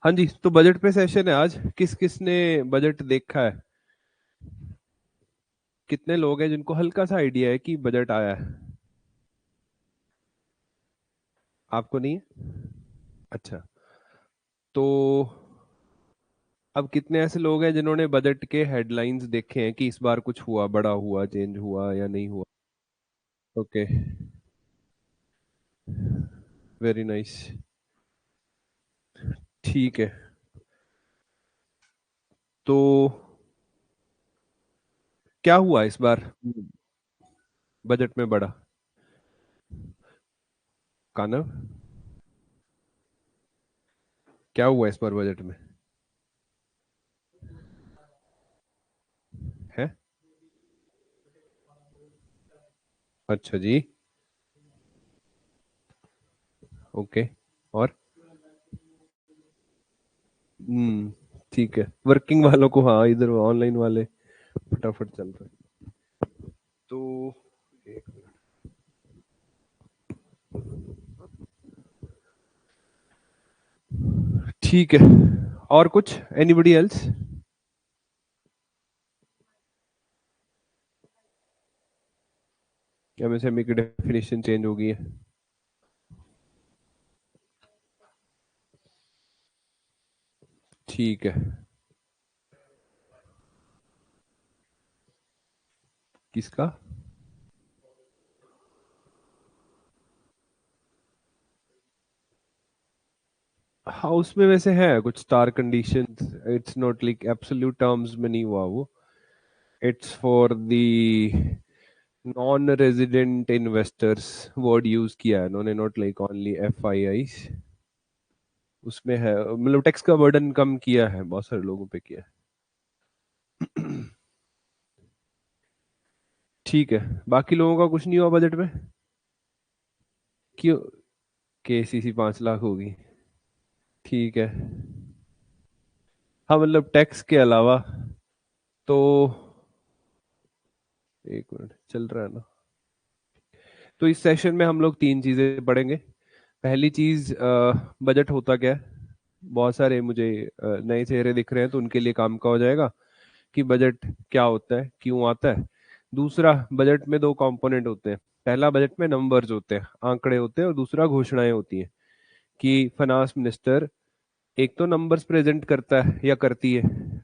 हाँ जी, तो बजट पे सेशन है आज। किस किस ने बजट देखा है? कितने लोग हैं जिनको हल्का सा आइडिया है कि बजट आया है? आपको नहीं है? अच्छा। तो अब कितने ऐसे लोग हैं जिन्होंने बजट के हेडलाइंस देखे हैं कि इस बार कुछ हुआ, बड़ा हुआ, चेंज हुआ या नहीं हुआ? Okay, very nice. ठीक है। तो क्या हुआ इस बार बजट में बड़ा? कानव, क्या हुआ इस बार बजट में? है? अच्छा जी। ओके। और ठीक है, वर्किंग वालों को, हाँ, इधर ऑनलाइन वाले फटाफट चल रहे हैं। तो एक मिनट। ठीक है। और कुछ, एनीबडी एल्स? एमएसएमई की डेफिनेशन चेंज हो गई है? ठीक है। किसका? हाँ, उसमें वैसे है कुछ star conditions. It's not like absolute terms में नहीं हुआ वो। It's for the non resident investors word use किया है उन्होंने, नॉट लाइक ओनली एफआईआई। उसमें है, मतलब टैक्स का बर्डन कम किया है, बहुत सारे लोगों पे किया है। ठीक है। बाकी लोगों का कुछ नहीं हुआ बजट में? क्यों? केसीसी 5 लाख होगी? ठीक है। हाँ, मतलब टैक्स के अलावा तो एक मिनट, चल रहा है ना? तो इस सेशन में हम लोग तीन चीजें पढ़ेंगे। पहली चीज, बजट होता क्या है। बहुत सारे मुझे नए चेहरे दिख रहे हैं तो उनके लिए काम का हो जाएगा कि बजट क्या होता है, क्यों आता है। दूसरा, बजट में दो कंपोनेंट होते हैं। पहला, बजट में नंबर्स होते हैं, आंकड़े होते हैं, और दूसरा घोषणाएं होती हैं कि फाइनेंस मिनिस्टर एक तो नंबर्स प्रेजेंट करता है या करती है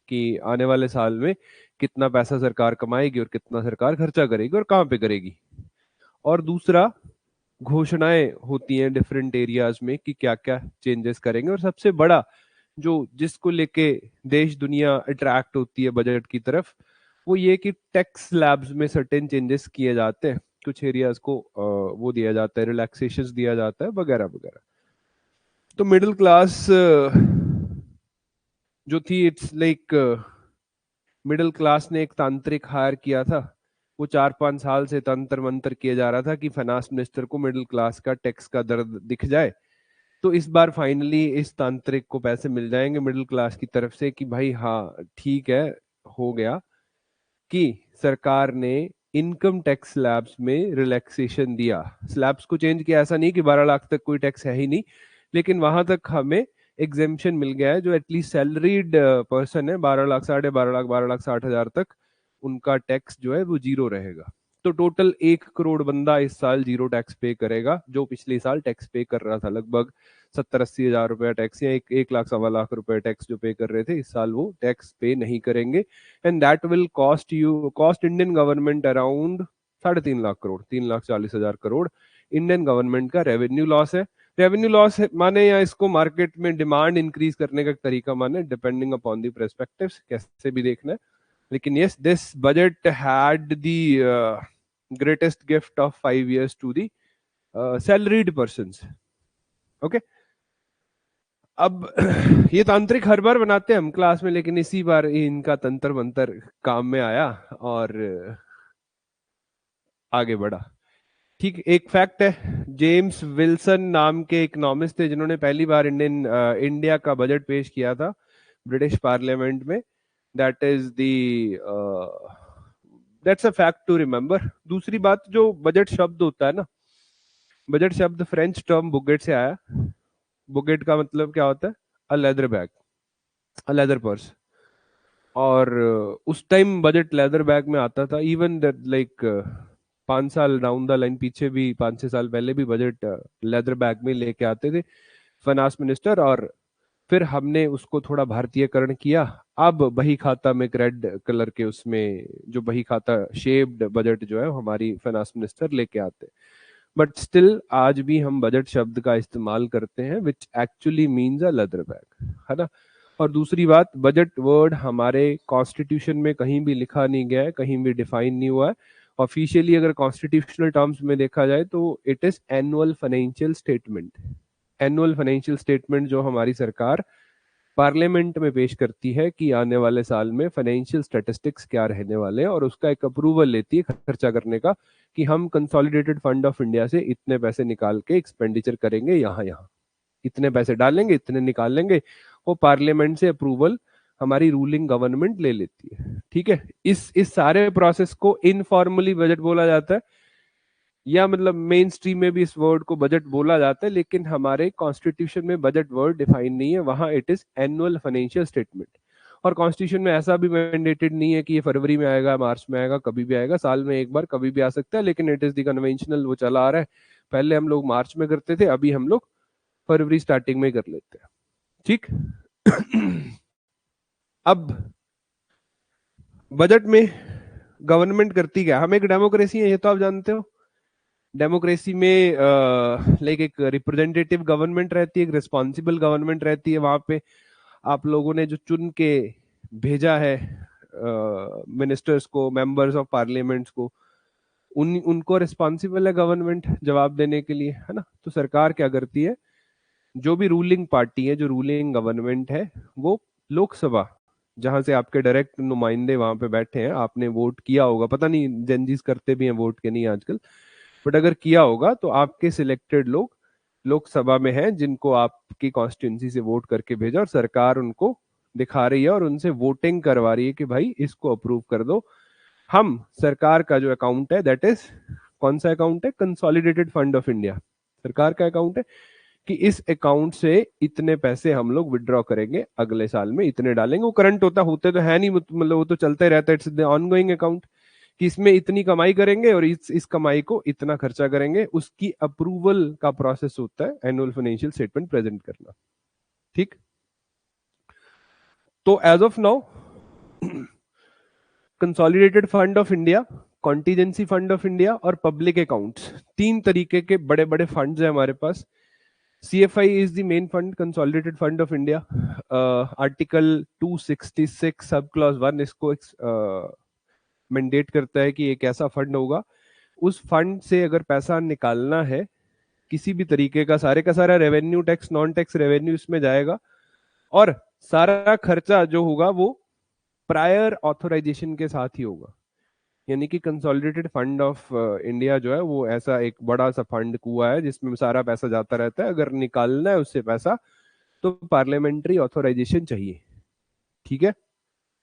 कि आने वाले साल में कितना पैसा सरकार कमाएगी और कितना सरकार खर्चा करेगी और कहाँ पे करेगी। और दूसरा, घोषणाएं होती हैं डिफरेंट एरियाज में कि क्या क्या चेंजेस करेंगे। और सबसे बड़ा, जो जिसको लेके देश दुनिया अट्रैक्ट होती है बजट की तरफ, वो ये कि टैक्स स्लैब्स में सर्टेन चेंजेस किए जाते हैं, कुछ एरियाज को वो दिया जाता है, रिलैक्सेशन दिया जाता है, वगैरह वगैरह। तो मिडिल क्लास जो थी, इट्स लाइक मिडिल क्लास ने एक तांत्रिक हायर किया था। वो 4-5 साल से तंत्र मंत्र किया जा रहा था कि फाइनेंस मिनिस्टर को मिडिल क्लास का टैक्स का दर्द दिख जाए। तो इस बार फाइनली इस तांत्रिक को पैसे मिल जाएंगे मिडिल क्लास की तरफ से कि भाई हाँ ठीक है, हो गया कि सरकार ने इनकम टैक्स स्लैब्स में रिलैक्सेशन दिया। स्लैब्स को चेंज किया, ऐसा नहीं कि 12 लाख तक कोई टैक्स है ही नहीं, लेकिन वहां तक हमें एग्जेम्पशन मिल गया है। जो एटलीस्ट सैलरीड पर्सन है, 12 लाख, 12.5 लाख, 12,60,000 तक, उनका टैक्स जो है वो जीरो रहेगा। तो टोटल 1 करोड़ बंदा इस साल जीरो टैक्स पे करेगा, जो पिछले साल टैक्स पे कर रहा था लगभग 70-80 हज़ार रुपया टैक्स, या 1 लाख, 1.25 लाख रुपए टैक्स जो पे कर रहे थे, इस साल वो टैक्स पे नहीं करेंगे। And that will cost Indian government around 3.5 lakh crore, 3,40,000 crore. Indian government का रेवेन्यू लॉस है। रेवेन्यू लॉस माने, या इसको मार्केट में डिमांड इंक्रीज करने का एक तरीका माने, डिपेंडिंग अपॉन द पर्सपेक्टिव्स, कैसे भी देखना है। लेकिन yes, this budget had the greatest gift of 5 years to the salaried person. Okay. अब ये तांत्रिक हर बार बनाते हैं हम क्लास में, लेकिन इसी बार इनका तंत्र मंत्र काम में आया और आगे बढ़ा। ठीक, एक फैक्ट है, जेम्स विल्सन नाम के इकोनॉमिस्ट थे जिन्होंने पहली बार इंडिया का बजट पेश किया था ब्रिटिश पार्लियामेंट में। That is that's a fact to remember. दूसरी बात, जो बजट शब्द होता है ना, बजट शब्द फ्रेंच टर्म बुगेट से आया। बुगेट का मतलब क्या होता है? A leather bag, a leather purse. और उस टाइम बजट लेदर बैग में आता था। इवन लाइक 5 साल डाउन द लाइन, पीछे भी 5-6 साल पहले भी बजट लेदर बैग में लेके आते थे फाइनेंस मिनिस्टर। और फिर हमने उसको थोड़ा भारतीयकरण किया। अब बही खाता में एक रेड कलर के उसमें जो बही खाता शेप्ड बजट जो है वो हमारी फाइनेंस मिनिस्टर लेके आते। बट स्टिल आज भी हम बजट शब्द का इस्तेमाल करते हैं, which actually means a leather bag, है ना। और दूसरी बात, बजट वर्ड हमारे कॉन्स्टिट्यूशन में कहीं भी लिखा नहीं गया है, कहीं भी डिफाइन नहीं हुआ है। ऑफिशियली अगर कॉन्स्टिट्यूशनल टर्म्स में देखा जाए तो it is annual financial statement. Annual financial statement जो हमारी सरकार पार्लियामेंट में पेश करती है कि आने वाले साल में फाइनेंशियल स्टैटिस्टिक्स क्या रहने वाले हैं, और उसका एक अप्रूवल लेती है खर्चा करने का कि हम कंसोलिडेटेड फंड ऑफ इंडिया से इतने पैसे निकाल के एक्सपेंडिचर करेंगे, यहाँ यहाँ इतने पैसे डालेंगे, इतने निकाल लेंगे। वो पार्लियामेंट से अप्रूवल हमारी रूलिंग गवर्नमेंट ले लेती है। ठीक है, इस सारे प्रोसेस को इनफॉर्मली बजट बोला जाता है, या मतलब मेन स्ट्रीम में भी इस वर्ड को बजट बोला जाता है, लेकिन हमारे कॉन्स्टिट्यूशन में बजट वर्ड डिफाइन नहीं है, वहां it is annual financial statement. और कॉन्स्टिट्यूशन में ऐसा भी मैंडेटेड नहीं है कि ये फरवरी में आएगा, मार्च में आएगा, कभी भी आएगा, साल में एक बार कभी भी आ सकता है, लेकिन इट इज द कन्वेंशनल वो चला आ रहा है। पहले हम लोग मार्च में करते थे, अभी हम लोग फरवरी स्टार्टिंग में कर लेते हैं। ठीक। अब बजट में गवर्नमेंट करती क्या, हम एक डेमोक्रेसी है, ये तो आप जानते हो। डेमोक्रेसी में लाइक एक रिप्रेजेंटेटिव गवर्नमेंट रहती है, एक रिस्पॉन्सिबल गवर्नमेंट रहती है। वहां पे आप लोगों ने जो चुन के भेजा है मिनिस्टर्स को, मेंबर्स ऑफ पार्लियामेंट्स को, उनको रिस्पॉन्सिबल है गवर्नमेंट जवाब देने के लिए, है ना। तो सरकार क्या करती है, जो भी रूलिंग पार्टी है, जो रूलिंग गवर्नमेंट है, वो लोकसभा, जहां से आपके डायरेक्ट नुमाइंदे वहां पे बैठे हैं, आपने वोट किया होगा, पता नहीं जेनजीज करते भी हैं वोट के नहीं आजकल, बट अगर किया होगा तो आपके सिलेक्टेड लोग लोकसभा में हैं, जिनको आपकी कॉन्स्टिट्यूंसी से वोट करके भेजा, और सरकार उनको दिखा रही है और उनसे वोटिंग करवा रही है कि भाई इसको अप्रूव कर दो। हम सरकार का जो अकाउंट है, दैट इज कौन सा अकाउंट है, कंसोलिडेटेड फंड ऑफ इंडिया। सरकार का अकाउंट है कि इस अकाउंट से इतने पैसे हम लोग विड्रॉ करेंगे, अगले साल में इतने डालेंगे। वो करंट होते तो है नहीं, मतलब वो तो चलता ही रहता है, इट्स द ऑनगोइंग अकाउंट, कि इसमें इतनी कमाई करेंगे और इस कमाई को इतना खर्चा करेंगे, उसकी अप्रूवल का प्रोसेस होता है एनुअल फाइनेंशियल स्टेटमेंट प्रेजेंट करना। ठीक। तो as of now consolidated fund of India, contingency fund of India और पब्लिक अकाउंट्स, तीन तरीके के बड़े बड़े फंड्स हैं हमारे पास। CFI is the main fund, Consolidated Fund of India. Article 266 sub clause 1 इसको मैंडेट करता है कि एक ऐसा फंड होगा, उस फंड से अगर पैसा निकालना है किसी भी तरीके का सारा revenue, tax, non tax revenue इसमें जाएगा, और सारा खर्चा जो होगा वो प्रायर ऑथोराइजेशन के साथ ही होगा। यानी कि कंसोलिडेटेड फंड ऑफ इंडिया जो है वो ऐसा एक बड़ा सा फंड कुआ है जिसमें सारा पैसा जाता रहता है, अगर निकालना है उससे पैसा तो पार्लियामेंट्री ऑथोराइजेशन चाहिए। ठीक है।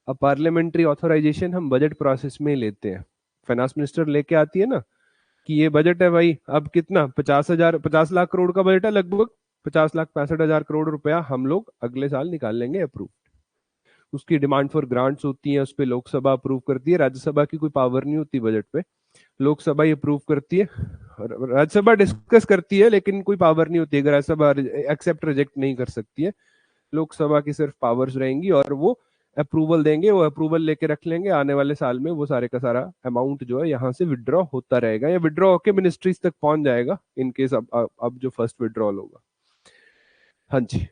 अब पार्लियामेंट्री ऑथोराइजेशन हम बजट प्रोसेस में लेते हैं, फाइनेंस मिनिस्टर लेके आती है ना कि ये बजट है भाई, अब कितना 50 लाख करोड़ का बजट है, लगभग 50,65,000 करोड़ रुपया हम लोग अगले साल निकाल लेंगे अप्रूव। उसकी डिमांड फॉर ग्रांट्स होती है, उस पर लोकसभा अप्रूव करती है, राज्यसभा की कोई पावर नहीं होती बजट पे, लोकसभा ही अप्रूव करती है। राज्यसभा डिस्कस करती है लेकिन कोई पावर नहीं होती, अगर राज्यसभा एक्सेप्ट रिजेक्ट नहीं कर सकती है, लोकसभा की सिर्फ पावर्स रहेंगी, और वो अप्रूवल देंगे, वो अप्रूवल लेके रख लेंगे, आने वाले साल में वो सारे का सारा अमाउंट जो है यहाँ से विड्रॉ होता रहेगा, या विड्रॉ होकर मिनिस्ट्रीज तक पहुंच जाएगा इनकेस अब जो फर्स्ट विड्रॉल होगा। हाँ जी।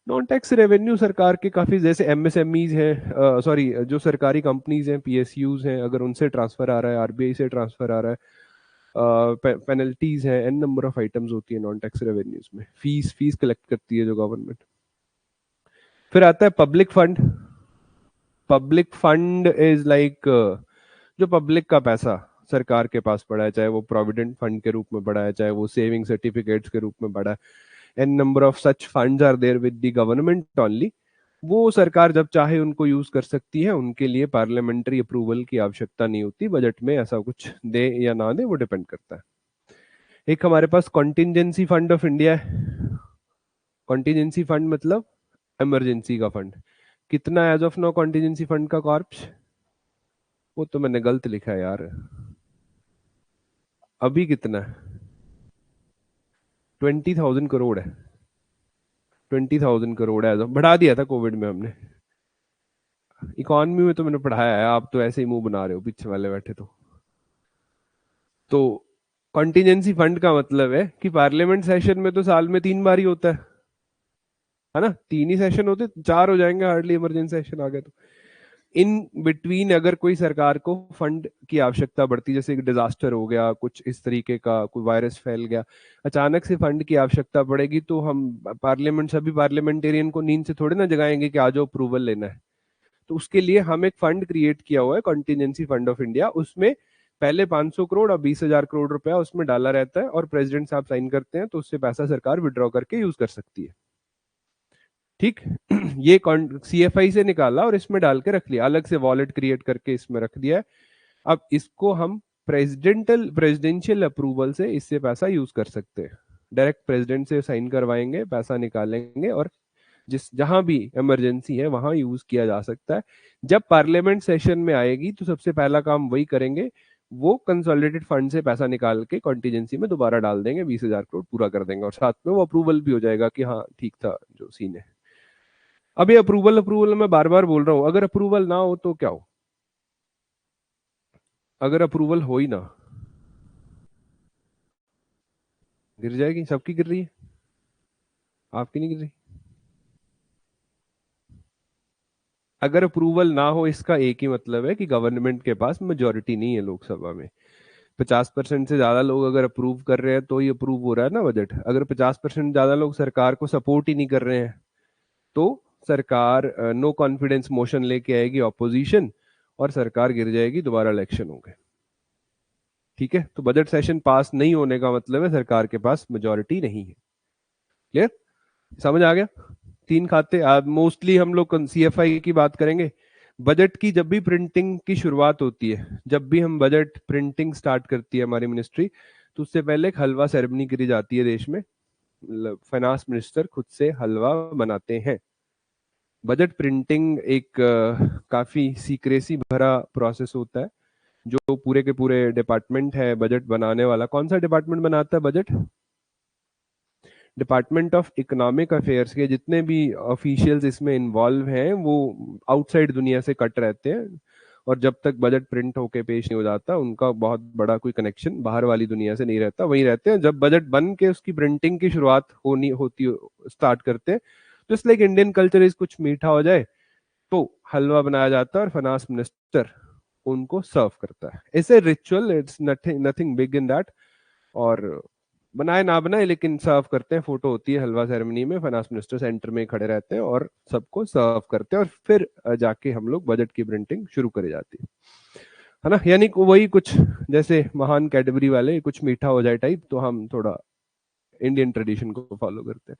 नॉन टैक्स रेवेन्यू सरकार के काफी, जैसे MSMEs हैं, सॉरी जो सरकारी कंपनीज हैं, PSUs हैं, अगर उनसे ट्रांसफर आ रहा है, RBI से ट्रांसफर आ रहा है, पेनल्टीज हैं, एन नंबर ऑफ आइटम्स होती है नॉन टैक्स रेवेन्यूज में, फीस फीस कलेक्ट करती है जो गवर्नमेंट। फिर आता है public fund. Public fund is like जो पब्लिक का पैसा सरकार के पास पड़ा है, चाहे वो प्रोविडेंट फंड के रूप में पड़ा है, चाहे वो सेविंग सर्टिफिकेट्स के रूप में पड़ा है, n number of such funds are there with the government only, वो सरकार जब चाहे उनको यूज कर सकती है, उनके लिए पार्लियामेंट्री अप्रूवल की आवश्यकता नहीं होती, बजट में ऐसा कुछ दे या ना दे वो डिपेंड करता है। एक हमारे पास कॉन्टिजेंसी फंड ऑफ इंडिया है, कॉन्टीजेंसी फंड मतलब इमरजेंसी का फंड। कितना as of now contingency fund का कॉर्प्स? वो तो मैंने गलत लिखा है यार, अभी कितना है? 20,000 करोड़ है। 20,000 करोड़ है, बढ़ा दिया था कोविड में हमने। इकोनॉमी में तो मैंने पढ़ाया है, आप तो ऐसे ही मुंह बना रहे हो पीछे वाले बैठे। तो कॉन्टीजेंसी फंड का मतलब है कि पार्लियामेंट सेशन में तो साल में 3 बार ही होता है ना? 3 ही सेशन होते, 4 हो जाएंगे हार्डली इमरजेंसी सेशन आ गए तो। इन बिटवीन अगर कोई सरकार को फंड की आवश्यकता बढ़ती, जैसे एक डिजास्टर हो गया, कुछ इस तरीके का कोई वायरस फैल गया, अचानक से फंड की आवश्यकता पड़ेगी, तो हम पार्लियामेंट सभी पार्लियामेंटेरियन को नींद से थोड़े ना जगाएंगे कि आज अप्रूवल लेना है। तो उसके लिए हम एक फंड क्रिएट किया हुआ है, कॉन्टीजेंसी फंड ऑफ इंडिया। उसमें पहले 500 करोड़ और 20,000 करोड़ रुपया उसमें डाला रहता है, और प्रेसिडेंट साहब साइन करते हैं तो उससे पैसा सरकार विड्रॉ करके यूज कर सकती है। ठीक। ये सीएफआई से निकाला और इसमें डाल के रख लिया, अलग से वॉलेट क्रिएट करके इसमें रख दिया है। अब इसको हम प्रेसिडेंशियल अप्रूवल से इससे पैसा यूज कर सकते हैं। डायरेक्ट प्रेसिडेंट से साइन करवाएंगे, पैसा निकालेंगे, और जिस जहां भी इमरजेंसी है वहां यूज किया जा सकता है। जब पार्लियामेंट सेशन में आएगी तो सबसे पहला काम वही करेंगे, वो कंसोलिडेटेड फंड से पैसा निकाल के कॉन्टीजेंसी में दोबारा डाल देंगे, 20,000 करोड़ पूरा कर देंगे, और साथ में वो अप्रूवल भी हो जाएगा कि हाँ ठीक था जो सीन है। अब ये अप्रूवल अप्रूवल मैं बार बार बोल रहा हूं, अगर अप्रूवल ना हो तो क्या हो? अगर अप्रूवल हो ही ना, गिर जाएगी, सबकी गिर रही है, आपकी नहीं गिर रही। अगर अप्रूवल ना हो इसका एक ही मतलब है कि गवर्नमेंट के पास मेजोरिटी नहीं है लोकसभा में। 50% से ज्यादा लोग अगर अप्रूव कर रहे हैं तो ये अप्रूव हो रहा है ना बजट। अगर 50% ज्यादा लोग सरकार को सपोर्ट ही नहीं कर रहे हैं तो सरकार नो कॉन्फिडेंस मोशन लेके आएगी ऑपोजिशन, और सरकार गिर जाएगी, दोबारा इलेक्शन होंगे। ठीक है, तो बजट सेशन पास नहीं होने का मतलब है सरकार के पास मेजोरिटी नहीं है। क्लियर? समझ आ गया? 3 खाते। मोस्टली हम लोग सीएफआई की बात करेंगे। बजट की जब भी प्रिंटिंग की शुरुआत होती है, जब भी हम बजट प्रिंटिंग स्टार्ट करती है हमारी मिनिस्ट्री, तो उससे पहले एक हलवा सेरेमनी करी जाती है देश में। फाइनेंस मिनिस्टर खुद से हलवा बनाते हैं। बजट प्रिंटिंग एक काफी सीक्रेसी भरा प्रोसेस होता है, जो पूरे के पूरे डिपार्टमेंट है बजट बनाने वाला। कौन सा डिपार्टमेंट बनाता है budget? Department of economic affairs के जितने भी ऑफिशियल्स इसमें इन्वॉल्व हैं वो आउटसाइड दुनिया से कट रहते हैं, और जब तक बजट प्रिंट होके पेश नहीं हो जाता उनका बहुत बड़ा कोई कनेक्शन बाहर वाली दुनिया से नहीं रहता, वहीं रहते हैं। जब बजट बन के उसकी प्रिंटिंग की शुरुआत होनी होती स्टार्ट करते हैं, तो इस लाइक इंडियन कल्चर इस कुछ मीठा हो जाए तो हलवा बनाया जाता है और फाइनेंस मिनिस्टर उनको सर्व करता है। It's a ritual, it's nothing nothing big in that. और बनाए ना बनाए लेकिन सर्व करते हैं, फोटो होती है हलवा सेरेमनी में, फाइनेंस मिनिस्टर सेंटर में खड़े रहते हैं और सबको सर्व करते हैं, और फिर जाके हम लोग बजट की प्रिंटिंग शुरू करी जाती है ना? यानी वही कुछ जैसे महान कैडबरी वाले कुछ मीठा हो जाए टाइप, तो हम थोड़ा इंडियन ट्रेडिशन को फॉलो करते हैं।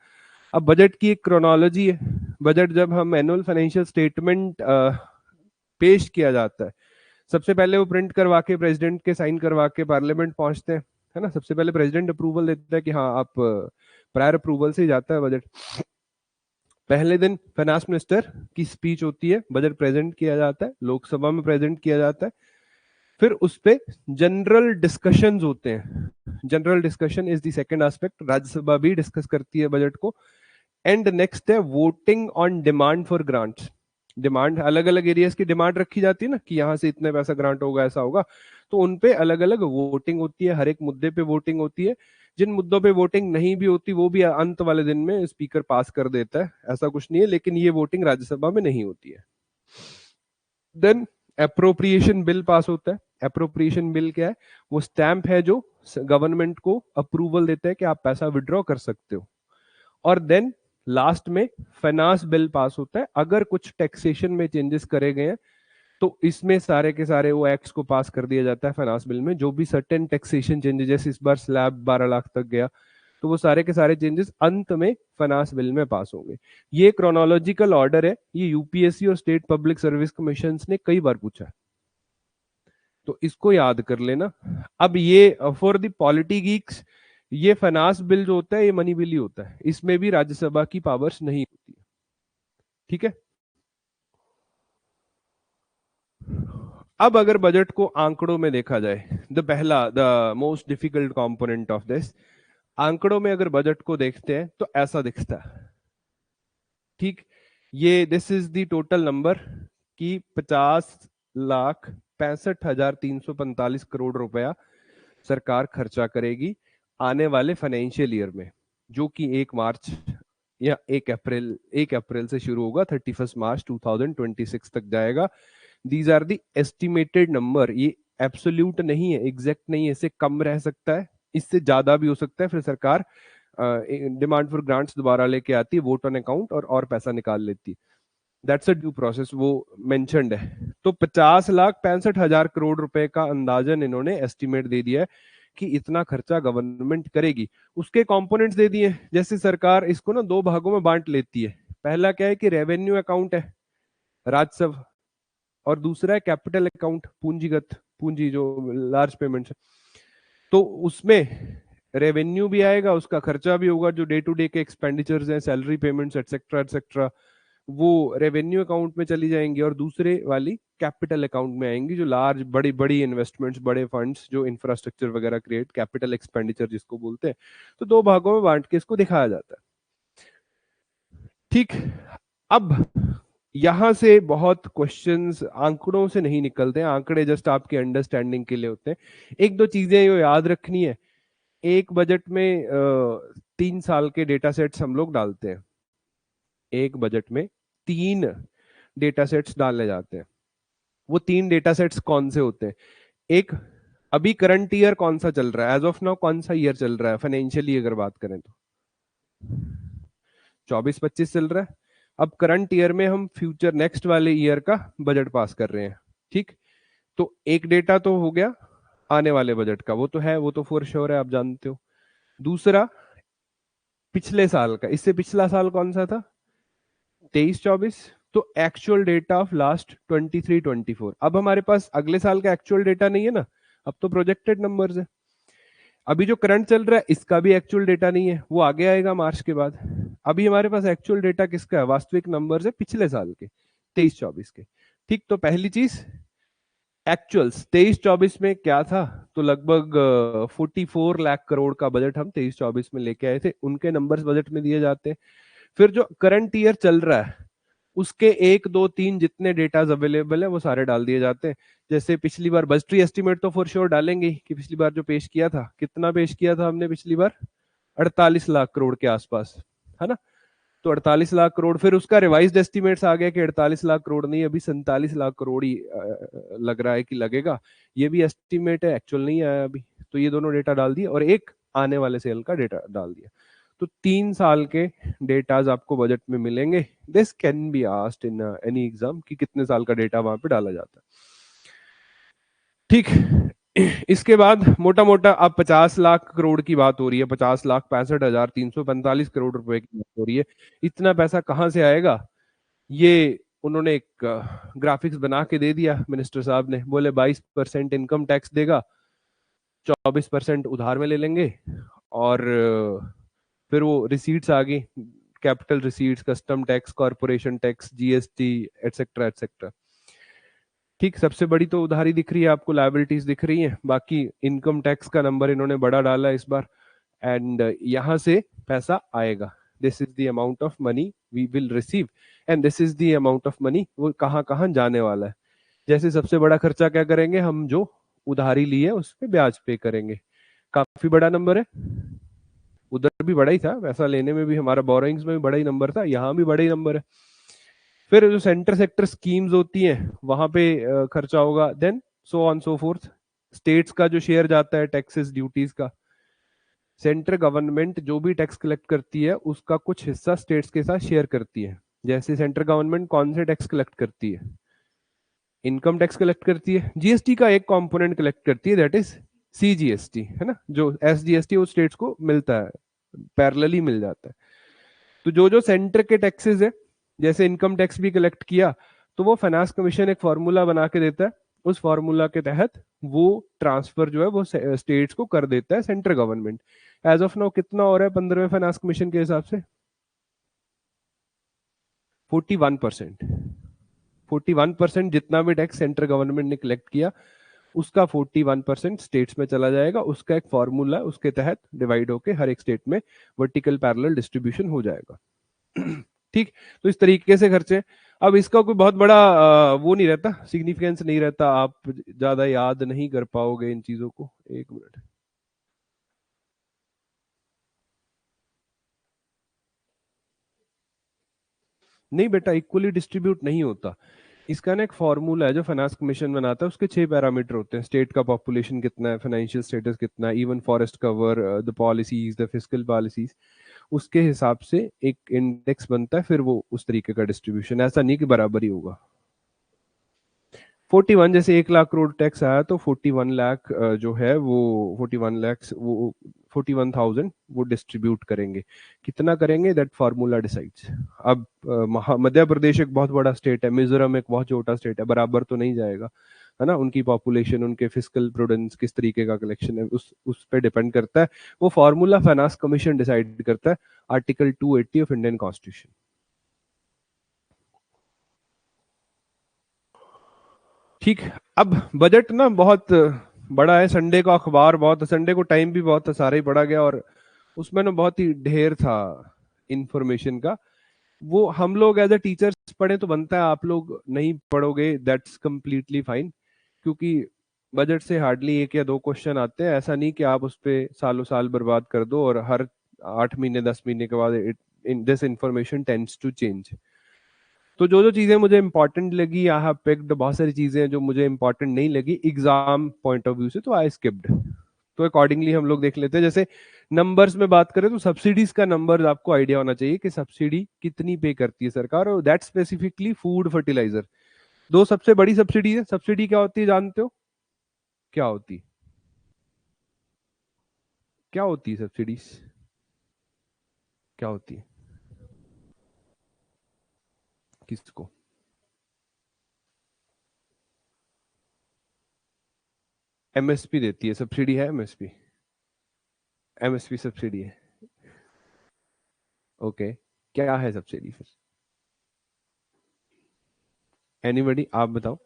अब बजट की एक क्रोनोलॉजी है। बजट जब हम एनुअल फाइनेंशियल स्टेटमेंट पेश किया जाता है, सबसे पहले वो प्रिंट करवा के प्रेसिडेंट के साइन करवा के पार्लियामेंट पहुंचते हैं, है ना? सबसे पहले प्रेसिडेंट अप्रूवल देता है कि हाँ आप, प्रायर अप्रूवल से ही जाता है बजट। पहले दिन फाइनेंस मिनिस्टर की स्पीच होती है, बजट प्रेजेंट किया जाता है, लोकसभा में प्रेजेंट किया जाता है। फिर उस पे जनरल डिस्कशंस होते हैं। General discussion is the second aspect, Rajya Sabha भी डिस्कस करती है बजट को। एंड नेक्स्ट है voting on demand for grants. Demand, अलग अलग एरियाज की डिमांड रखी जाती है ना कि यहाँ से इतने पैसा ग्रांट होगा, ऐसा होगा, तो उनपे अलग अलग वोटिंग होती है, हर एक मुद्दे पे वोटिंग होती है। जिन मुद्दों पे वोटिंग नहीं भी होती वो भी अंत वाले दिन में स्पीकर पास कर देता है, ऐसा कुछ नहीं है, लेकिन ये वोटिंग राज्यसभा में नहीं होती है। देन अप्रोप्रिएशन बिल पास होता है। अप्रोप्रिएशन बिल क्या है? वो स्टैंप है जो गवर्नमेंट को अप्रूवल देता है कि आप पैसा विड्रॉ कर सकते हो। और देन लास्ट में फाइनेंस बिल पास होता है। अगर कुछ टैक्सेशन में चेंजेस करे गए हैं तो इसमें सारे के सारे वो एक्ट्स को पास कर दिया जाता है फाइनेंस बिल में। जो भी सर्टेन टैक्सेशन चेंजेस, जैसे इस बार स्लैब 12 लाख तक गया, तो वो सारे के सारे चेंजेस अंत में फाइनेंस बिल में पास होंगे। ये क्रोनोलॉजिकल ऑर्डर है। ये यूपीएससी और स्टेट पब्लिक सर्विस कमीशन ने कई बार पूछा है, तो इसको याद कर लेना। अब ये फॉर द पॉलिटी गीक्स, ये फाइनेंस बिल जो होता है ये मनी बिल ही होता है, इसमें भी राज्यसभा की पावर्स नहीं होती। ठीक है। अब अगर बजट को आंकड़ों में देखा जाए, the most difficult component of this, आंकड़ों में अगर बजट को देखते हैं तो ऐसा दिखता है। ठीक, ये this is the total number कि 50,65,345 करोड़ सरकार खर्चा करेगी आने वाले फाइनेंशियल ईयर में, जो कि 1 मार्च या 1 अप्रैल से शुरू होगा, 31 मार्च 2026 तक जाएगा। These are the estimated number, ये एब्सोल्यूट नहीं है, एग्जैक्ट नहीं है, इससे कम रह सकता है, इससे ज्यादा भी हो सकता है। फिर सरकार डिमांड फॉर ग्रांट्स दोबारा लेके आती है, वोट ऑन अकाउंट, और पैसा निकाल लेती है। दैट्स अ ड्यू प्रोसेस, वो मेंशन्ड है। तो 50,65,000 करोड़ रुपए का अंदाजन इन्होंने एस्टिमेट दे दिया है कि इतना खर्चा गवर्नमेंट करेगी। उसके कंपोनेंट्स दे दिए, जैसे सरकार इसको ना 2 भागों में बांट लेती है। पहला क्या है कि रेवेन्यू अकाउंट है, राजस्व, और दूसरा है कैपिटल अकाउंट, पूंजी जो लार्ज पेमेंट्स है। तो उसमें रेवेन्यू भी आएगा, उसका खर्चा भी होगा, जो डे टू डे के एक्सपेंडिचर्स हैं, सैलरी पेमेंट्स एटसेट्रा एटसेट्रा, वो रेवेन्यू अकाउंट में चली जाएंगी, और दूसरे वाली कैपिटल अकाउंट में आएंगी, जो लार्ज बड़ी बड़ी इन्वेस्टमेंट्स, बड़े फंड्स, जो इंफ्रास्ट्रक्चर वगैरह क्रिएट, कैपिटल एक्सपेंडिचर जिसको बोलते हैं। तो 2 भागों में बांट के इसको दिखाया जाता है। ठीक, अब यहां से बहुत क्वेश्चंस आंकड़ों से नहीं निकलते हैं, आंकड़े जस्ट आपके अंडरस्टैंडिंग के लिए होते हैं। 1-2 चीजें जो याद रखनी है, एक बजट में 3 साल के डेटा सेट्स हम लोग डालते हैं, एक बजट में 3 डेटा सेट्स डाले जाते हैं। वो 3 डेटा सेट्स कौन से होते हैं? एक, अभी करंट ईयर कौन सा चल रहा है, एज ऑफ नाउ कौन सा ईयर चल रहा है फाइनेंशियली अगर बात करें तो 24-25 चल रहा है। अब करंट ईयर में हम फ्यूचर नेक्स्ट वाले ईयर का बजट पास कर रहे हैं। ठीक, तो एक डेटा तो हो गया आने वाले बजट का, वो तो है, वो तो फॉर श्योर है, आप जानते हो। दूसरा पिछले साल का, इससे पिछला साल कौन सा था, 23-24, तो एक्चुअल डेटा ऑफ लास्ट 23-24। अब हमारे पास अगले साल का एक्चुअल डेटा नहीं है ना, अब तो प्रोजेक्टेड नंबर्स है। अभी जो करंट चल रहा है इसका भी एक्चुअल डेटा नहीं है, वो आगे आएगा मार्च के बाद। अभी हमारे पास एक्चुअल डेटा किसका है, वास्तविक नंबर्स है पिछले साल के, 23-24 के। ठीक, तो पहली चीज एक्चुअल्स 23-24 में क्या था, तो लगभग 44 लाख करोड़ का बजट हम 23-24 में लेके आए थे, उनके नंबर्स बजट में दिए जाते हैं। फिर जो करंट ईयर चल रहा है उसके 1, 2, 3 जितने डेटा अवेलेबल है वो सारे डाल दिए जाते हैं। जैसे पिछली बार बजटरी एस्टिमेट तो फॉर श्योर डालेंगे कि पिछली बार जो पेश किया था, कितना पेश किया था हमने पिछली बार, 48 लाख करोड़ के आसपास, है ना। तो 48 लाख करोड़, फिर उसका रिवाइज्ड एस्टिमेट्स आ गया कि 48 लाख करोड़ नहीं, अभी 47 लाख करोड़ ही लग रहा है कि लगेगा। ये भी एस्टिमेट है, एक्चुअल नहीं आया अभी। तो ये दोनों डेटा डाल दिए, और एक आने वाले सेल का डेटा डाल दिया। तो 3 साल के डेटाज आपको बजट में मिलेंगे। This can be asked in any exam कि कितने साल का डेटा वहां पे डाला जाता है। ठीक, इसके बाद मोटा मोटा अब 50 लाख करोड़ की बात हो रही है, 50,65,345 करोड़ रुपए की बात हो रही है। इतना पैसा कहाँ से आएगा, ये उन्होंने एक ग्राफिक्स बना के दे दिया मिनिस्टर साहब ने। बोले 22% इनकम टैक्स देगा, 24% उधार में ले लेंगे, और फिर वो रिसीट्स आ गई, capital receipts, custom tax, corporation tax, GST, etcetera etcetera. ठीक, सबसे बड़ी तो उधारी दिख रही है आपको, लायबिलिटीज दिख रही हैं, बाकी इनकम टैक्स का नंबर इन्होंने बड़ा डाला इस बार, एंड यहां से पैसा आएगा। This is the amount of money we will receive, and this is the amount of money वो कहाँ कहाँ जाने वाला है। जैसे सबसे बड़ा खर्चा क्या करेंगे हम, जो उधारी ली है उस पर ब्याज पे करेंगे, काफी बड़ा नंबर है। उधर भी बड़ा ही था, पैसा लेने में भी हमारा बोरोइंग्स में भी बड़ा ही नंबर था, यहाँ भी बड़ा ही नंबर है। फिर जो सेंटर सेक्टर स्कीम्स होती हैं वहां पे खर्चा होगा, then so on so forth. States का जो शेयर जाता है टैक्सेस ड्यूटीज का, सेंट्रल गवर्नमेंट जो भी टैक्स कलेक्ट करती है उसका कुछ हिस्सा स्टेट्स के साथ शेयर करती है। जैसे सेंट्रल गवर्नमेंट कौन से टैक्स कलेक्ट करती है, इनकम टैक्स कलेक्ट करती है, जीएसटी का एक कंपोनेंट कलेक्ट करती है, दैट इज सीजीएसटी, है ना। जो एसजीएसटी वो स्टेट्स को मिलता है, पैरेलली मिल जाता है। तो जो जो सेंटर के टैक्सेस है, जैसे इनकम टैक्स भी कलेक्ट किया, तो वो फाइनेंस कमीशन एक फॉर्मूला बना के देता है, उस फॉर्मूला के तहत वो ट्रांसफर जो है वो स्टेट्स को कर देता है central government. As of now कितना हो रहा है 15वें फाइनेंस कमीशन के हिसाब से? 41%। 41% जितना भी टैक्स सेंट्रल गवर्नमेंट ने कलेक्ट किया उसका 41% स्टेट्स में चला जाएगा। उसका एक फॉर्मूला है, उसके तहत डिवाइड होके हर एक स्टेट में वर्टिकल पैरेलल डिस्ट्रीब्यूशन हो जाएगा। ठीक, तो इस तरीके से खर्चे। अब इसका कोई बहुत बड़ा वो नहीं रहता, सिग्निफिकेंस नहीं रहता, आप ज्यादा याद नहीं कर पाओगे इन चीजों को। एक मिनट। नहीं बेटा, इक्वली डिस्ट्रीब्यूट नहीं होता। इसका ना एक फॉर्मूला है जो फाइनेंस कमीशन बनाता है, उसके 6 पैरामीटर होते हैं। स्टेट का पॉपुलेशन कितना है, फाइनेंशियल स्टेटस कितना है, even forest cover, the policies, the fiscal policies, उसके हिसाब से एक इंडेक्स बनता है, फिर वो उस तरीके का डिस्ट्रीब्यूशन। ऐसा नहीं कि बराबर ही होगा। 41, जैसे 1 लाख करोड़ टैक्स आया तो 41 लाख जो है वो 41 लाख वो 41,000 वो डिस्ट्रीब्यूट करेंगे। कितना करेंगे दैट फार्मूला डिसाइड्स। अब मध्य प्रदेश एक बहुत बड़ा स्टेट है, मिजोरम एक बहुत छोटा स्टेट है, बराबर तो नहीं जाएगा, है ना। उनकी पॉपुलेशन, उनके फिस्कल प्रूडेंस, किस तरीके का कलेक्शन है, उस पे डिपेंड करता है। वो फार्मूला फाइनेंस कमीशन डिसाइड करता है, आर्टिकल 280 ऑफ इंडियन कॉन्स्टिट्यूशन। ठीक। अब बजट ना बहुत बड़ा है, संडे को अखबार बहुत, संडे को टाइम भी बहुत सारा ही पड़ा गया, और उसमें ना बहुत ही ढेर था इंफॉर्मेशन का। वो हम लोग एज अ टीचर्स पढ़े तो बनता है, आप लोग नहीं पढ़ोगे दैट्स कंप्लीटली फाइन, क्योंकि बजट से हार्डली 1 या 2 क्वेश्चन आते हैं। ऐसा नहीं कि आप उस पर सालों साल बर्बाद कर दो, और हर 8 महीने 10 महीने के बाद this information tends to change. तो जो जो चीजें मुझे इंपॉर्टेंट लगी, आई हैव पिक्ड। बहुत सारी चीजें जो मुझे इंपॉर्टेंट नहीं लगी एग्जाम पॉइंट ऑफ व्यू से, तो आई स्किप्ड। तो अकॉर्डिंगली हम लोग देख लेते हैं। जैसे नंबर्स में बात करें तो सब्सिडीज का नंबर आपको आइडिया होना चाहिए कि सब्सिडी कितनी पे करती है सरकार, और दैट स्पेसिफिकली फूड फर्टिलाइजर। दो सबसे बड़ी सब्सिडी है। सब्सिडी क्या होती है जानते हो? क्या होती है? क्या होती है सब्सिडीज? क्या होती है? किसको? एमएसपी देती है सब्सिडी, है एमएसपी। एमएसपी सब्सिडी है। ओके, क्या है सब्सिडी फिर? एनीबडी, आप बताओ।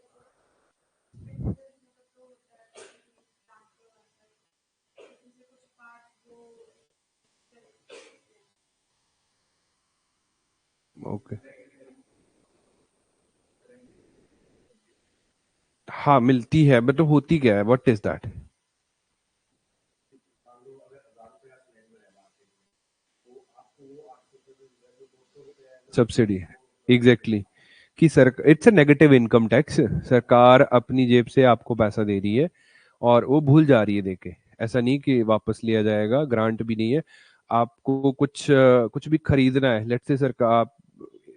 ओके, हाँ मिलती है, बट तो होती क्या है, व्हाट इज दैट? सब्सिडी है, एग्जैक्टली। कि sir it's a negative income tax. सरकार अपनी जेब से आपको पैसा दे रही है और वो भूल जा रही है देके। ऐसा नहीं कि वापस लिया जाएगा, ग्रांट भी नहीं है। आपको कुछ भी खरीदना है, लेट्स से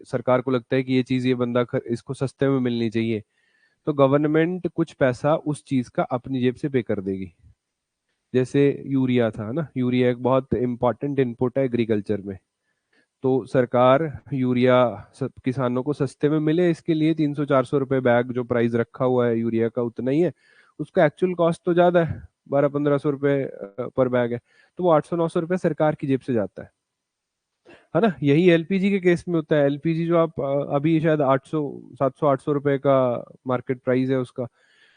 सरकार को लगता है कि ये चीज, ये बंदा इसको सस्ते में मिलनी चाहिए, तो गवर्नमेंट कुछ पैसा उस चीज का अपनी जेब से पे कर देगी। जैसे यूरिया था ना, यूरिया एक बहुत इंपॉर्टेंट इनपुट है एग्रीकल्चर में। तो सरकार यूरिया सब किसानों को सस्ते में मिले, इसके लिए 300-400 रुपए बैग जो प्राइस रखा हुआ है यूरिया का उतना ही है। उसका एक्चुअल कॉस्ट तो ज्यादा है, 1200-1500 रुपए पर बैग है। तो वो 800-900 रुपए सरकार की जेब से जाता है ना। यही एलपीजी के केस में होता है। एलपीजी जो आप अभी शायद 800, 700, 800 रुपए का मार्केट प्राइस है उसका,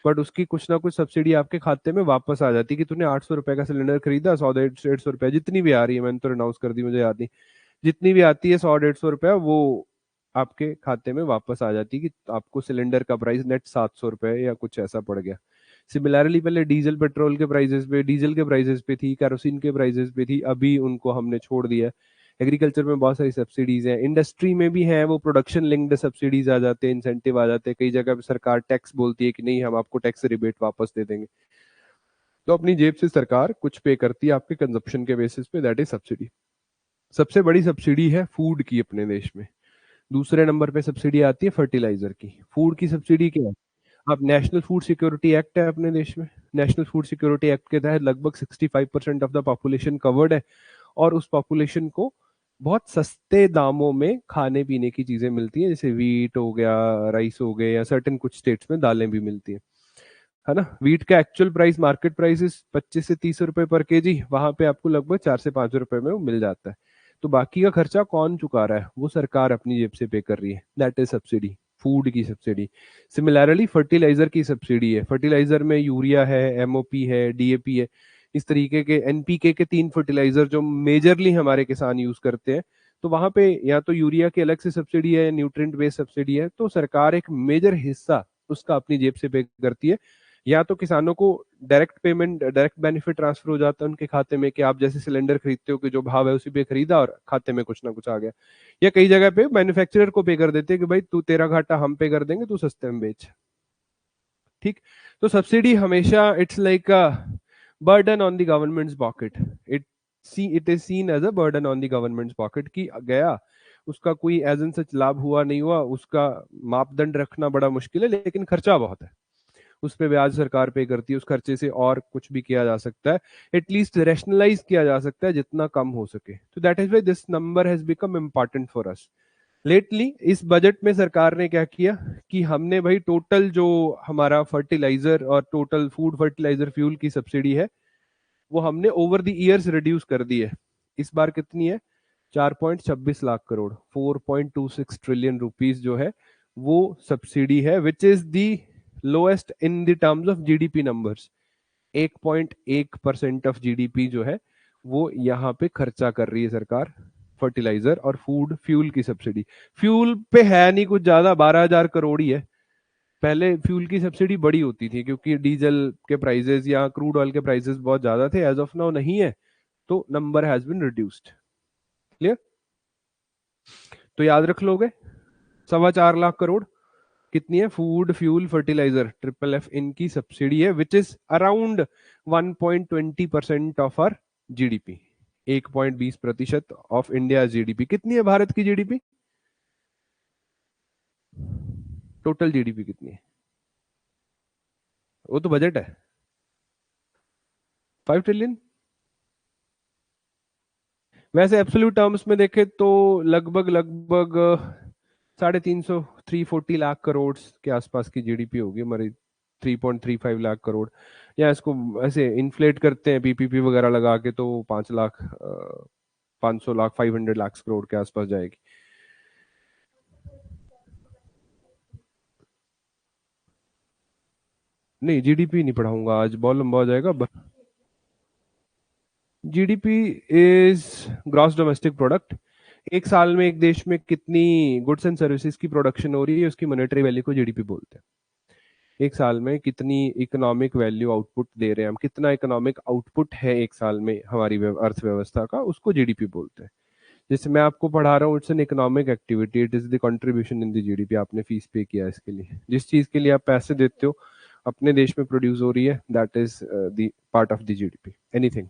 बट उसकी कुछ ना कुछ सब्सिडी आपके खाते में वापस आ जाती है कि तूने 800 रुपए का सिलेंडर खरीदा, 100-150 रुपए जितनी भी आ रही है, मैंने तो अनाउंस कर दी, मुझे याद नहीं, जितनी भी आती है 100-150 रुपया, वो आपके खाते में वापस आ जाती है कि आपको सिलेंडर का प्राइस नेट 700 रुपए या कुछ ऐसा पड़ गया। सिमिलरली पहले डीजल पेट्रोल के प्राइसेस पे, डीजल के प्राइसेस पे थी, केरोसिन के प्राइसेस पे थी, अभी उनको हमने छोड़ दिया है। एग्रीकल्चर में बहुत सारी सब्सिडीज हैं, इंडस्ट्री में भी हैं, वो प्रोडक्शन लिंक्ड सब्सिडीज आ जाते हैं, इंसेंटिव आ जाते हैं। कई जगह पे सरकार टैक्स बोलती है कि नहीं, हम आपको टैक्स रिबेट वापस दे देंगे। तो अपनी जेब से सरकार कुछ पे करती है आपके कंजप्शन के बेसिस पे, दैट इज सब्सिडी। सबसे बड़ी सब्सिडी है फूड की अपने देश में। दूसरे नंबर पे सब्सिडी आती है फर्टिलाइजर की। फूड की सब्सिडी क्या है? आप नेशनल फूड सिक्योरिटी एक्ट है अपने देश में, नेशनल फूड सिक्योरिटी एक्ट के तहत लगभग 65% ऑफ द पॉपुलेशन कवर्ड है, और उस पॉपुलेशन को बहुत सस्ते दामों में खाने पीने की चीजें मिलती हैं, जैसे वीट हो गया, राइस हो गए, या सर्टेन कुछ स्टेट्स में दालें भी मिलती हैं। है ना। वीट का एक्चुअल प्राइस, मार्केट प्राइस 25 से 30 रुपए पर केजी, वहां पे आपको लगभग 4 से 5 रुपए में वो मिल जाता है। तो बाकी का खर्चा कौन चुका रहा है? वो सरकार अपनी जेब से पे कर रही है, दैट इज सब्सिडी, फूड की सब्सिडी। सिमिलरली फर्टिलाइजर की सब्सिडी है, फर्टिलाइजर में यूरिया है, एमओपी है, डीएपी है, इस तरीके के एनपीके के 3 फर्टिलाइजर जो मेजरली हमारे किसान यूज करते हैं। तो वहां पे या तो यूरिया की अलग से सब्सिडी है, न्यूट्रिएंट बेस्ड सब्सिडी है, तो सरकार एक मेजर हिस्सा उसका अपनी जेब से पे करती है। या तो किसानों को direct payment, direct benefit transfer हो जाता है उनके खाते में, कि आप जैसे सिलेंडर खरीदते हो कि जो भाव है उसी पे खरीदा और खाते में कुछ ना कुछ आ गया। या कई जगह पे मैन्युफैक्चरर को पे कर देते हैं कि भाई तू, तेरा घाटा हम पे कर देंगे, तू सस्ते में बेच। ठीक। तो सब्सिडी हमेशा it's like a burden on the government's pocket. It is seen as a burden on the government's pocket, की गया उसका कोई एज एन सच लाभ हुआ नहीं हुआ, उसका मापदंड रखना बड़ा मुश्किल है, लेकिन खर्चा बहुत है, उस पे ब्याज सरकार पे करती है, उस खर्चे से और कुछ भी किया जा सकता है, एटलीस्ट रेशनलाइज किया जा सकता है जितना कम हो सके। तो that is why this number has become important for us. Lately इस बजट में सरकार ने क्या किया कि हमने भाई टोटल जो हमारा फर्टिलाइजर और टोटल फूड फर्टिलाइजर फ्यूल की सब्सिडी है, वो हमने ओवर द ईयर्स रिड्यूस कर दी है। इस बार कितनी है? 4.26 लाख करोड़, 4.26 ट्रिलियन रुपीस जो है वो सब्सिडी है, which is the lowest in the terms of GDP numbers. 1.1% of GDP जो है वो यहाँ पे खर्चा कर रही है सरकार, फर्टिलाइजर और फूड फ्यूल की सब्सिडी। फ्यूल पे है नहीं कुछ ज्यादा, 12,000 करोड़ ही है। पहले फ्यूल की सब्सिडी बड़ी होती थी क्योंकि डीजल के प्राइसेस या क्रूड ऑयल के प्राइसेस बहुत ज्यादा थे, एज ऑफ नाउ नहीं है, तो number has been reduced. Clear? तो याद रख लोगे, 4.25 लाख करोड़ कितनी है? Food fuel fertiliser triple F, इनकी सब्सिडी है, which is around 1.20% of our GDP. 1.20% of India GDP. कितनी है भारत की जीडीपी? टोटल जीडीपी कितनी है? वो तो बजट है, 5 ट्रिलियन। वैसे एब्सोल्यूट टर्म्स में देखे तो लगभग लगभग 350, 340 लाख करोड़ के आसपास की जीडीपी होगी हमारी, 3.35 लाख करोड़। या इसको ऐसे इन्फ्लेट करते हैं पीपीपी वगैरह लगा के, तो 5 लाख, 500 लाख, 500 लाख करोड़ के आसपास जाएगी। नहीं, जीडीपी नहीं पढ़ाऊंगा आज, बहुत लंबा हो जाएगा। GDP is gross domestic product. एक साल में एक देश में कितनी गुड्स एंड सर्विसेज की प्रोडक्शन हो रही है, उसकी मॉनेटरी वैल्यू को जीडीपी बोलते हैं। एक साल में कितनी इकोनॉमिक वैल्यू आउटपुट दे रहे हैं हम, कितना इकोनॉमिक आउटपुट है एक साल में हमारी अर्थव्यवस्था का, उसको जीडीपी बोलते हैं। जैसे मैं आपको पढ़ा रहा हूँ, it's an economic activity, it is the contribution in the GDP. आपने फीस पे किया इसके लिए, जिस चीज के लिए आप पैसे देते हो अपने देश में प्रोड्यूस हो रही है, that is the part of the GDP, anything.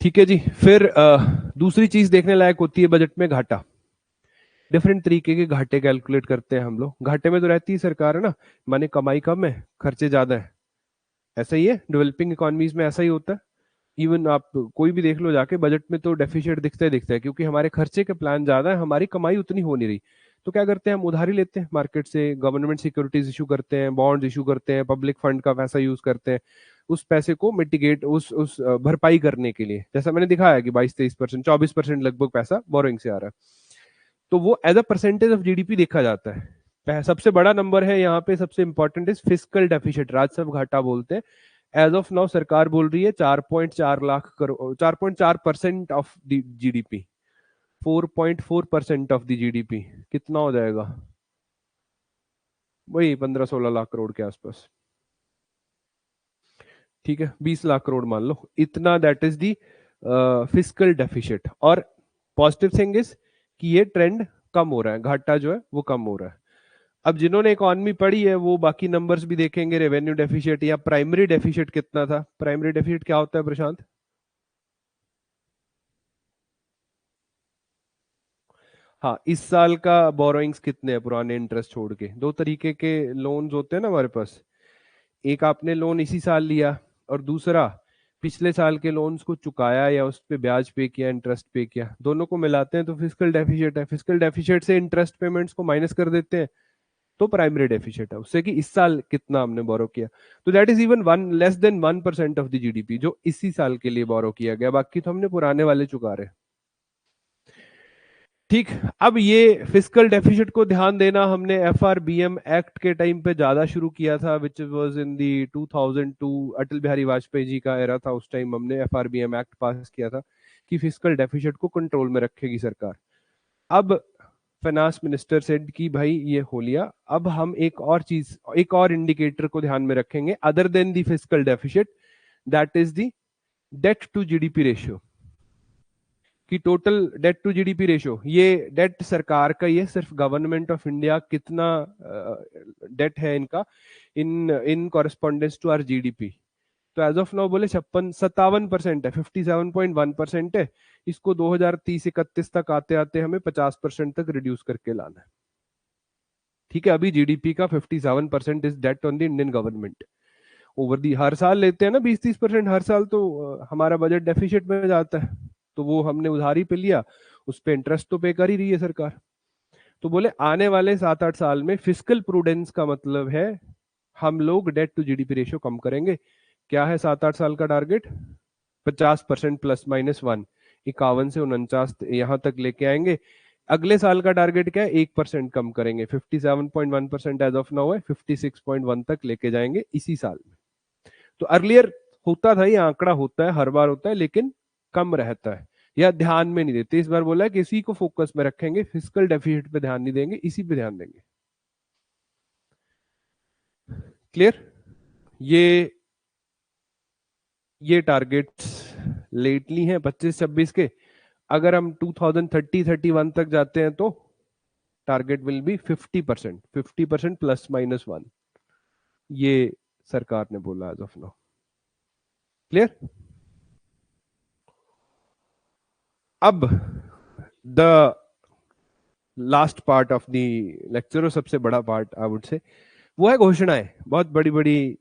ठीक है जी। फिर दूसरी चीज देखने लायक होती है बजट में, घाटा। डिफरेंट तरीके के घाटे कैलकुलेट करते हैं हम लोग। घाटे में तो रहती है सरकार, है ना, माने कमाई कम है, खर्चे ज्यादा है। ऐसा ही है, डेवलपिंग इकोनॉमीज में ऐसा ही होता है। इवन आप कोई भी देख लो जाके, बजट में तो डेफिसिट दिखता है क्योंकि हमारे खर्चे के प्लान ज्यादा है, हमारी कमाई उतनी हो नहीं रही। तो क्या करते हैं, हम उधारी लेते हैं मार्केट से, गवर्नमेंट सिक्योरिटीज इशू करते हैं, बॉन्ड्स इशू करते हैं, पब्लिक फंड का पैसा यूज करते हैं उस पैसे को मिटिगेट, उस भरपाई करने के लिए। जैसा मैंने दिखाया कि 22-23%, 24% लगभग पैसा बोरोइंग से आ रहा है। तो वो as a percentage of GDP देखा जाता है। सबसे बड़ा नंबर है यहाँ पे, सबसे इंपॉर्टेंट इज फिस्कल डेफिसिट, राजस्व घाटा बोलते हैं। एज ऑफ नाउ सरकार बोल रही है 4.4 lakh crore, 4.4% of the GDP, 4.4% of the GDP कितना हो जाएगा? वही 15-16 लाख करोड़ के आसपास। ठीक है, 20 लाख करोड़ मान लो, इतना that is the fiscal deficit. और पॉजिटिव थिंग इज कि ये ट्रेंड कम हो रहा है, घाटा जो है वो कम हो रहा है। अब जिन्होंने इकोनॉमी पढ़ी है वो बाकी नंबर्स भी देखेंगे, रेवेन्यू डेफिसिट या प्राइमरी डेफिसिट कितना था। प्राइमरी डेफिसिट क्या होता है प्रशांत? हाँ, इस साल का बोरोइंग्स कितने हैं पुराने इंटरेस्ट छोड़ के? दो तरीके के लोन्स होते हैं ना हमारे पास, एक आपने लोन इसी साल लिया, और दूसरा पिछले साल के लोन्स को चुकाया या उस पे ब्याज पे किया, इंटरेस्ट पे किया, दोनों को मिलाते हैं तो फिस्कल डेफिसिट है। फिस्कल डेफिसिट से इंटरेस्ट पेमेंट्स को माइनस कर देते हैं, तो प्राइमरी डेफिसिट है उससे कि इस साल कितना हमने बोरो किया। तो that is even one less than 1% of the GDP जो इसी साल के लिए बोरो किया गया, बाकी तो हमने पुराने वाले चुका रहे। ठीक, अब ये फिस्कल डेफिसिट को ध्यान देना हमने एफआरबीएम एक्ट के टाइम पे ज्यादा शुरू किया था, विच वाज इन दी 2002, अटल बिहारी वाजपेयी जी का एरा था, उस टाइम हमने एफआरबीएम एक्ट पास किया था कि फिस्कल डेफिसिट को कंट्रोल में रखेगी सरकार। अब फाइनेंस मिनिस्टर सेड कि भाई ये हो लिया, अब हम एक और चीज, एक और इंडिकेटर को ध्यान में रखेंगे other than the fiscal deficit, that is the debt to GDP ratio, कि total debt to GDP ratio, ये डेट सरकार का, ये सिर्फ गवर्नमेंट ऑफ इंडिया कितना डेट है इनका in in correspondence to our GDP. तो एज ऑफ नाउ बोले 57% है, 57.1% है। इसको 2030-31 तक आते आते हमें 50% तक रिड्यूस करके लाना है। ठीक है, अभी जीडीपी का 57% is debt on the Indian government. Over the हर साल लेते हैं ना 20-30% हर साल, तो हमारा बजट डेफिसिट में जाता है, तो वो हमने उधारी पे लिया, उस पे इंटरेस्ट तो पे कर ही रही है सरकार। तो बोले आने वाले 7-8 साल में फिस्कल प्रूडेंस का मतलब है हम लोग डेट टू जीडीपी रेशियो कम करेंगे। क्या है 7-8 साल का टारगेट? 50% ±1, 51 से 49 यहां तक लेके आएंगे। अगले साल का टारगेट क्या है? 1% कम करेंगे, 57.1% एज ऑफ नाउ है, 56.1 तक लेके जाएंगे इसी साल में। तो अर्लियर होता था, ये आंकड़ा होता है, हर बार होता है, लेकिन कम रहता है या ध्यान में नहीं देते। इस बार बोला है कि इसी को फोकस में रखेंगे, फिस्कल डेफिसिट पे ध्यान नहीं देंगे, इसी पे ध्यान देंगे। क्लियर? ये टारगेट्स लेटली हैं 25-26 के। अगर हम 2030-31 तक जाते हैं तो टारगेट विल बी 50%, 50% ±1, ये सरकार ने बोला एज ऑफ नाउ। क्लियर? अब the last part of the lecture, और सबसे बड़ा पार्ट आई वुड से, वो है घोषणाएं। बहुत बड़ी बड़ी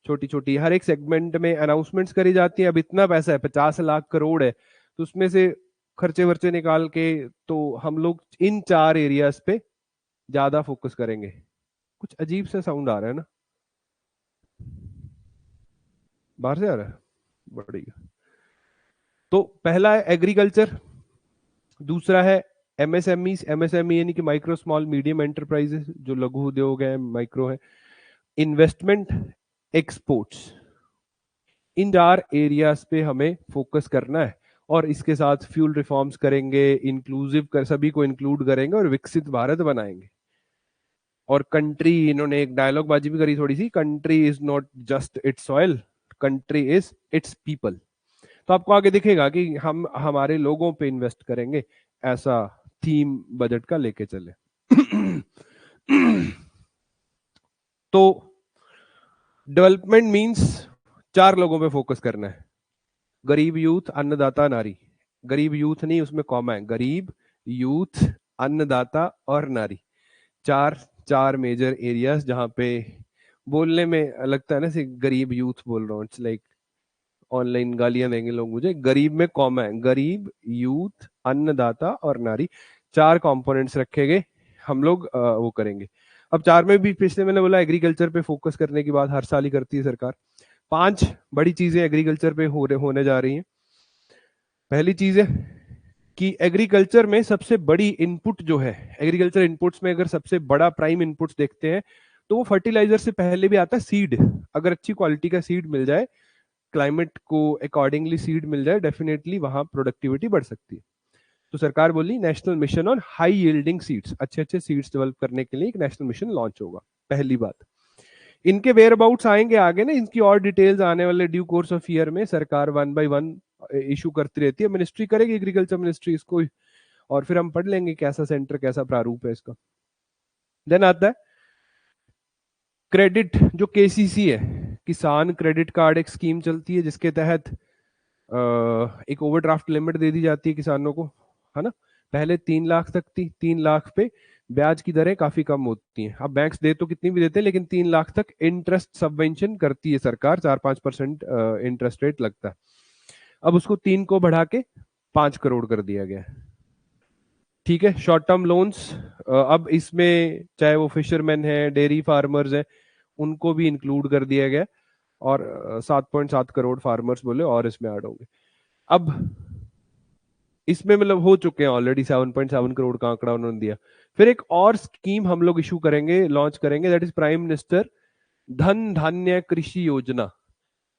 छोटी छोटी हर एक सेगमेंट में अनाउंसमेंट्स करी जाती है। अब इतना पैसा है, 50 लाख करोड़ है, तो उसमें से खर्चे वर्चे निकाल के तो हम लोग इन 4 एरियाज पे ज्यादा फोकस करेंगे। कुछ अजीब सा साउंड आ रहा है ना, बाहर से आ रहा है? बढ़िया। तो पहला है एग्रीकल्चर, दूसरा है एमएसएमई, एमएसएमई यानी कि माइक्रो स्मॉल मीडियम एंटरप्राइजेस, जो लघु उद्योग है, माइक्रो है, इन्वेस्टमेंट, एक्सपोर्ट्स। इन 4 एरियाज पे हमें फोकस करना है, और इसके साथ फ्यूल रिफॉर्म्स करेंगे, इंक्लूसिव कर, सभी को इंक्लूड करेंगे और विकसित भारत बनाएंगे। और कंट्री, इन्होंने एक डायलॉग बाजी भी करी थोड़ी सी, country is not just its soil, country is its people. तो आपको आगे दिखेगा कि हम हमारे लोगों पे इन्वेस्ट करेंगे, ऐसा थीम बजट का लेके चले। तो डेवलपमेंट मींस 4 लोगों पे फोकस करना है, गरीब, यूथ, अन्नदाता, नारी। गरीब यूथ नहीं, उसमें कॉमा है, गरीब, यूथ, अन्नदाता और नारी। चार चार मेजर एरियाज जहां पे बोलने में लगता है ना से गरीब यूथ बोल रहा हूँ, इट्स लाइक ऑनलाइन गालियां देंगे लोग मुझे। गरीब में कॉमा है, गरीब, यूथ, अन्नदाता और नारी, 4 कंपोनेंट्स रखे गए, हम लोग वो करेंगे। अब 4 में भी पिछले मैंने बोला एग्रीकल्चर पे फोकस करने की बात हर साल ही करती है सरकार। 5 बड़ी चीजें एग्रीकल्चर पे होने जा रही हैं। पहली चीज है कि एग्रीकल्चर में सबसे बड़ी इनपुट जो है, एग्रीकल्चर इनपुट्स में अगर सबसे बड़ा प्राइम इनपुट्स देखते हैं तो वो फर्टिलाइजर से पहले भी आता है सीड। अगर अच्छी क्वालिटी का सीड मिल जाए, क्लाइमेट को अकॉर्डिंगली सीड मिल जाए, डेफिनेटली वहां प्रोडक्टिविटी बढ़ सकती है। तो सरकार बोली national mission on high yielding seeds, अच्छे अच्छे सीड्स डेवलप करने के लिए एक नेशनल मिशन लॉन्च होगा। पहली बात, इनके वेयर अबाउट्स आएंगे आगे ना, इनकी और डिटेल्स आने वाले ड्यू कोर्स ऑफ ईयर में सरकार 1 by 1 इशू करती रहती है, मिनिस्ट्री करेगी, एग्रीकल्चर मिनिस्ट्री इसको, और फिर हम पढ़ लेंगे कैसा सेंटर, कैसा प्रारूप है इसका। देन आता है क्रेडिट, जो केसीसी है, किसान क्रेडिट कार्ड, एक स्कीम चलती है जिसके तहत एक ओवरड्राफ्ट लिमिट दे दी जाती है किसानों को, है ना। पहले 3 लाख तक थी, 3 लाख पे ब्याज की दरें काफी कम होती हैं। अब बैंक्स दे तो कितनी भी देते हैं, लेकिन 3 लाख तक इंटरेस्ट सबवेंशन करती है सरकार, 4-5% इंटरेस्ट रेट लगता है। अब उसको 3 को बढ़ा के 5 करोड़ कर दिया गया। ठीक है, शॉर्ट टर्म लोन्स, अब इसमें चाहे वो फिशरमैन है, डेयरी फार्मर्स है, उनको भी इंक्लूड कर दिया गया, और 7.7 करोड़ फार्मर्स बोले और इसमें ऐड होंगे। अब इसमें मतलब हो चुके हैं ऑलरेडी 7.7 करोड़ का आंकड़ा उन्होंने दिया। फिर एक और स्कीम हम लोग इशू करेंगे, लॉन्च करेंगे, दैट इज प्राइम मिनिस्टर धन धान्य कृषि योजना,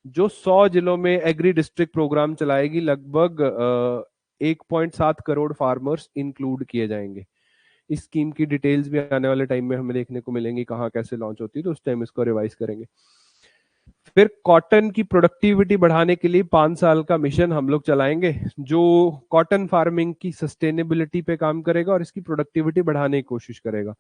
जो 100 जिलों में एग्री डिस्ट्रिक्ट प्रोग्राम चलाएगी। लगभग 1.7 करोड़ फार्मर्स इंक्लूड किए जाएंगे। इस स्कीम की डिटेल्स भी आने वाले टाइम में हमें देखने को मिलेंगी, कहाँ कैसे लॉन्च होती है, तो उस टाइम इसको रिवाइज करेंगे। फिर कॉटन की प्रोडक्टिविटी बढ़ाने के लिए 5 साल का मिशन हम लोग चलाएंगे, जो कॉटन फार्मिंग की सस्टेनेबिलिटी पे काम करेगा और इसकी प्रोडक्टिविटी बढ़ाने की कोशिश करेगा।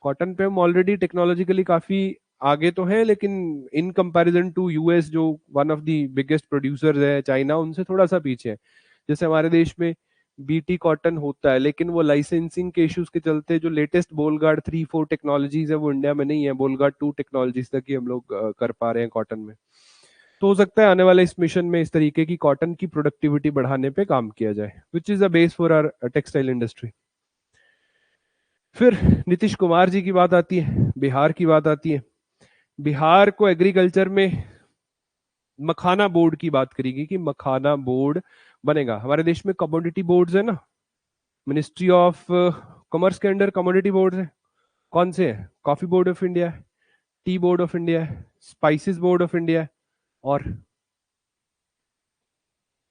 कॉटन पे हम ऑलरेडी टेक्नोलॉजिकली काफी आगे तो है, लेकिन इन कंपैरिजन टू यूएस, जो one of the biggest producers है, चाइना, उनसे थोड़ा सा पीछे है। जैसे हमारे देश में बीटी कॉटन होता है, लेकिन वो लाइसेंसिंग के इश्यूज के चलते जो लेटेस्ट बोलगार्ड 3-4 टेक्नोलॉजीज है वो इंडिया में नहीं है, बोलगार्ड 2 टेक्नोलॉजीज तक ही हम लोग कर पा रहे हैं कॉटन में। तो हो सकता है आने वाले इस मिशन में इस तरीके की कॉटन की प्रोडक्टिविटी बढ़ाने पे काम किया जाए, which is a base for our textile industry. फिर नीतीश कुमार जी की बात आती है, बिहार की बात आती है। बिहार को एग्रीकल्चर में मखाना बोर्ड की बात करेगी कि मखाना बोर्ड बनेगा। हमारे देश में कमोडिटी बोर्ड्स है ना, मिनिस्ट्री ऑफ कॉमर्स के अंडर कमोडिटी बोर्ड है। कौन से हैं? कॉफी बोर्ड ऑफ इंडिया है, टी बोर्ड ऑफ इंडिया है, स्पाइसेस बोर्ड ऑफ इंडिया है, और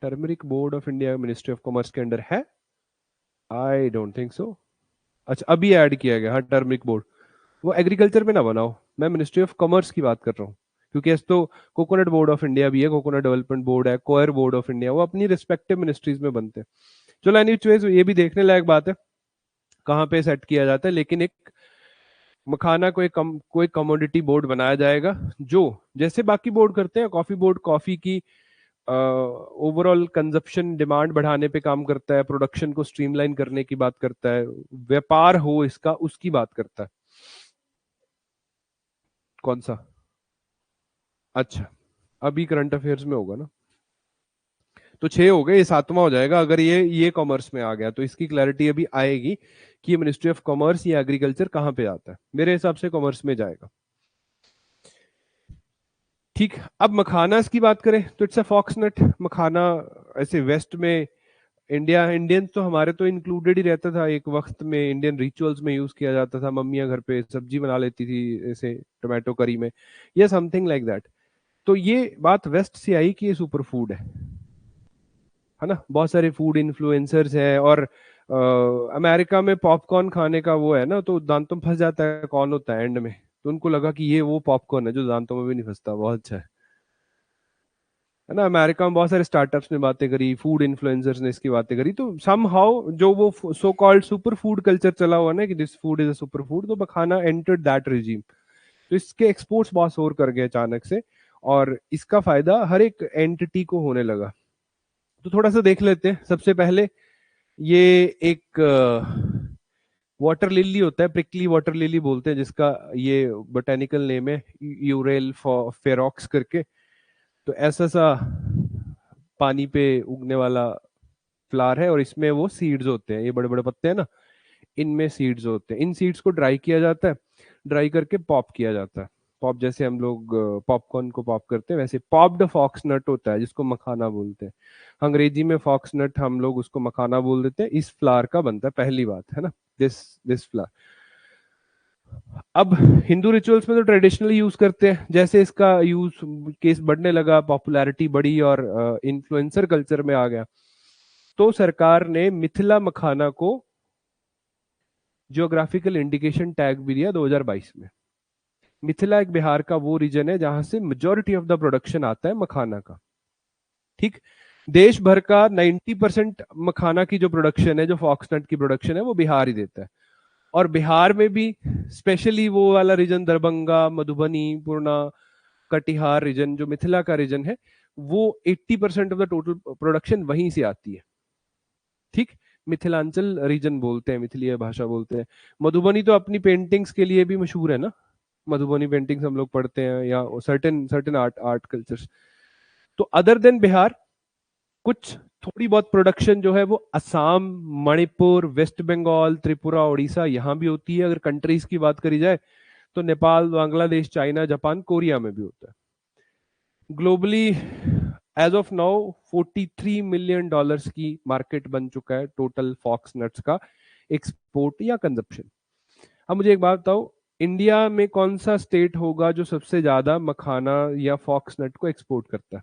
turmeric board of India ministry of commerce के अंडर है। I don't think so. अच्छा, अभी ऐड किया गया, हाँ, टर्मरिक बोर्ड। वो एग्रीकल्चर में ना बनाओ, मैं मिनिस्ट्री ऑफ कॉमर्स की बात कर रहा हूँ, क्योंकि ऐसे तो कोकोनट बोर्ड ऑफ इंडिया भी है, कोकोनट डेवलपमेंट बोर्ड है, कोयर बोर्ड ऑफ इंडिया, वो अपनी रिस्पेक्टिव मिनिस्ट्रीज में बनते हैं। चलो एनीवेज, ये भी देखने लायक बात है कहाँ पे सेट किया जाता है, लेकिन एक मखाना को एक कोई कमोडिटी बोर्ड बनाया जाएगा, जो जैसे बाकी बोर्ड करते हैं, कॉफी बोर्ड कॉफी की ओवरऑल कंजप्शन डिमांड बढ़ाने पे काम करता है, प्रोडक्शन को स्ट्रीमलाइन करने की बात करता है, व्यापार हो इसका उसकी बात करता है। कौन सा? अच्छा, अभी करंट अफेयर्स में होगा ना, तो 6 हो गए, ये 7वां हो जाएगा अगर ये कॉमर्स में आ गया, तो इसकी क्लैरिटी अभी आएगी कि ये मिनिस्ट्री ऑफ कॉमर्स या एग्रीकल्चर कहाँ पे आता है। मेरे हिसाब से कॉमर्स में जाएगा। ठीक, अब मखानास की बात करें तो इट्स अ फॉक्सनट मखाना। ऐसे वेस्ट में इंडियन तो हमारे तो इंक्लूडेड ही रहता था, एक वक्त में इंडियन रिचुअल्स में यूज किया जाता था, मम्मियां घर पे सब्जी बना लेती थी ऐसे टोमेटो करी में, या समथिंग लाइक दैट। तो ये बात वेस्ट से आई कि ये सुपर फूड है ना। बहुत सारे फूड इन्फ्लुएंसर्स हैं, और अमेरिका में पॉपकॉर्न खाने का वो है ना, तो दांतों में फंस जाता है कौन होता है एंड में, तो उनको लगा कि ये वो पॉपकॉर्न है जो दांतों में भी नहीं फंसता, बहुत अच्छा है ना। अमेरिका में बहुत सारे स्टार्टअप्स ने बातें करी, फूड इन्फ्लुएंसर्स ने इसकी बातें करी, तो सम हाउ जो वो so called super food culture चला हुआ ना कि this food is a super food, तो मखाना एंटर्ड दैट रिजीम, तो इसके एक्सपोर्ट्स बहुत सोर कर गए अचानक से, और इसका फायदा हर एक एंटिटी को होने लगा। तो थोड़ा सा देख लेते हैं। सबसे पहले ये एक वाटर लिली होता है, प्रिकली वाटर लिली बोलते हैं, जिसका ये बोटेनिकल नेम है यूरेल फेरोक्स करके। तो ऐसा सा पानी पे उगने वाला फ्लावर है, और इसमें वो सीड्स होते हैं, ये बड़े बड़े पत्ते हैं ना, इनमें सीड्स होते हैं। इन सीड्स को ड्राई किया जाता है, ड्राई करके पॉप किया जाता है। पॉप जैसे हम लोग पॉपकॉर्न को पॉप करते हैं, वैसे पॉप्ड फॉक्स नट होता है जिसको मखाना बोलते हैं। अंग्रेजी में फॉक्स नट, हम लोग उसको मखाना बोल देते हैं। इस फ्लावर का बनता है, पहली बात है ना, दिस दिस फ्लावर। अब हिंदू रिचुअल्स में तो ट्रेडिशनली यूज करते हैं, जैसे इसका यूज केस बढ़ने लगा, पॉपुलैरिटी बढ़ी और इन्फ्लुएंसर कल्चर में आ गया, तो सरकार ने मिथिला मखाना को जियोग्राफिकल इंडिकेशन टैग भी दिया 2022 में। मिथिला एक बिहार का वो रीजन है जहां से मेजोरिटी ऑफ द प्रोडक्शन आता है मखाना का। ठीक, देश भर का 90% मखाना की जो प्रोडक्शन है, जो फॉक्सनट की प्रोडक्शन है, वो बिहार ही देता है। और बिहार में भी स्पेशली वो वाला रीजन, दरभंगा, मधुबनी, पूर्णा, कटिहार रीजन, जो मिथिला का रीजन है, वो 80% ऑफ द टोटल प्रोडक्शन वहीं से आती है। ठीक, मिथिलांचल रीजन बोलते हैं, मिथिलीय भाषा बोलते हैं। मधुबनी तो अपनी पेंटिंग्स के लिए भी मशहूर है ना, मधुबनी पेंटिंग्स हम लोग पढ़ते हैं, या certain certain art art cultures. तो अदर देन बिहार, कुछ थोड़ी बहुत प्रोडक्शन जो है वो असम, मणिपुर, वेस्ट बंगाल, त्रिपुरा, उड़ीसा यहाँ भी होती है। अगर कंट्रीज की बात करी जाए तो Nepal, Bangladesh, China, Japan, Korea में भी होता है। Globally as of now 43 million dollars की मार्केट बन चुका है टोटल फॉक्स नट्स का एक्सपोर्ट या कंजप्शन। अब मुझे एक बात बताओ, इंडिया में कौन सा स्टेट होगा जो सबसे ज्यादा मखाना या फॉक्स नट को एक्सपोर्ट करता है?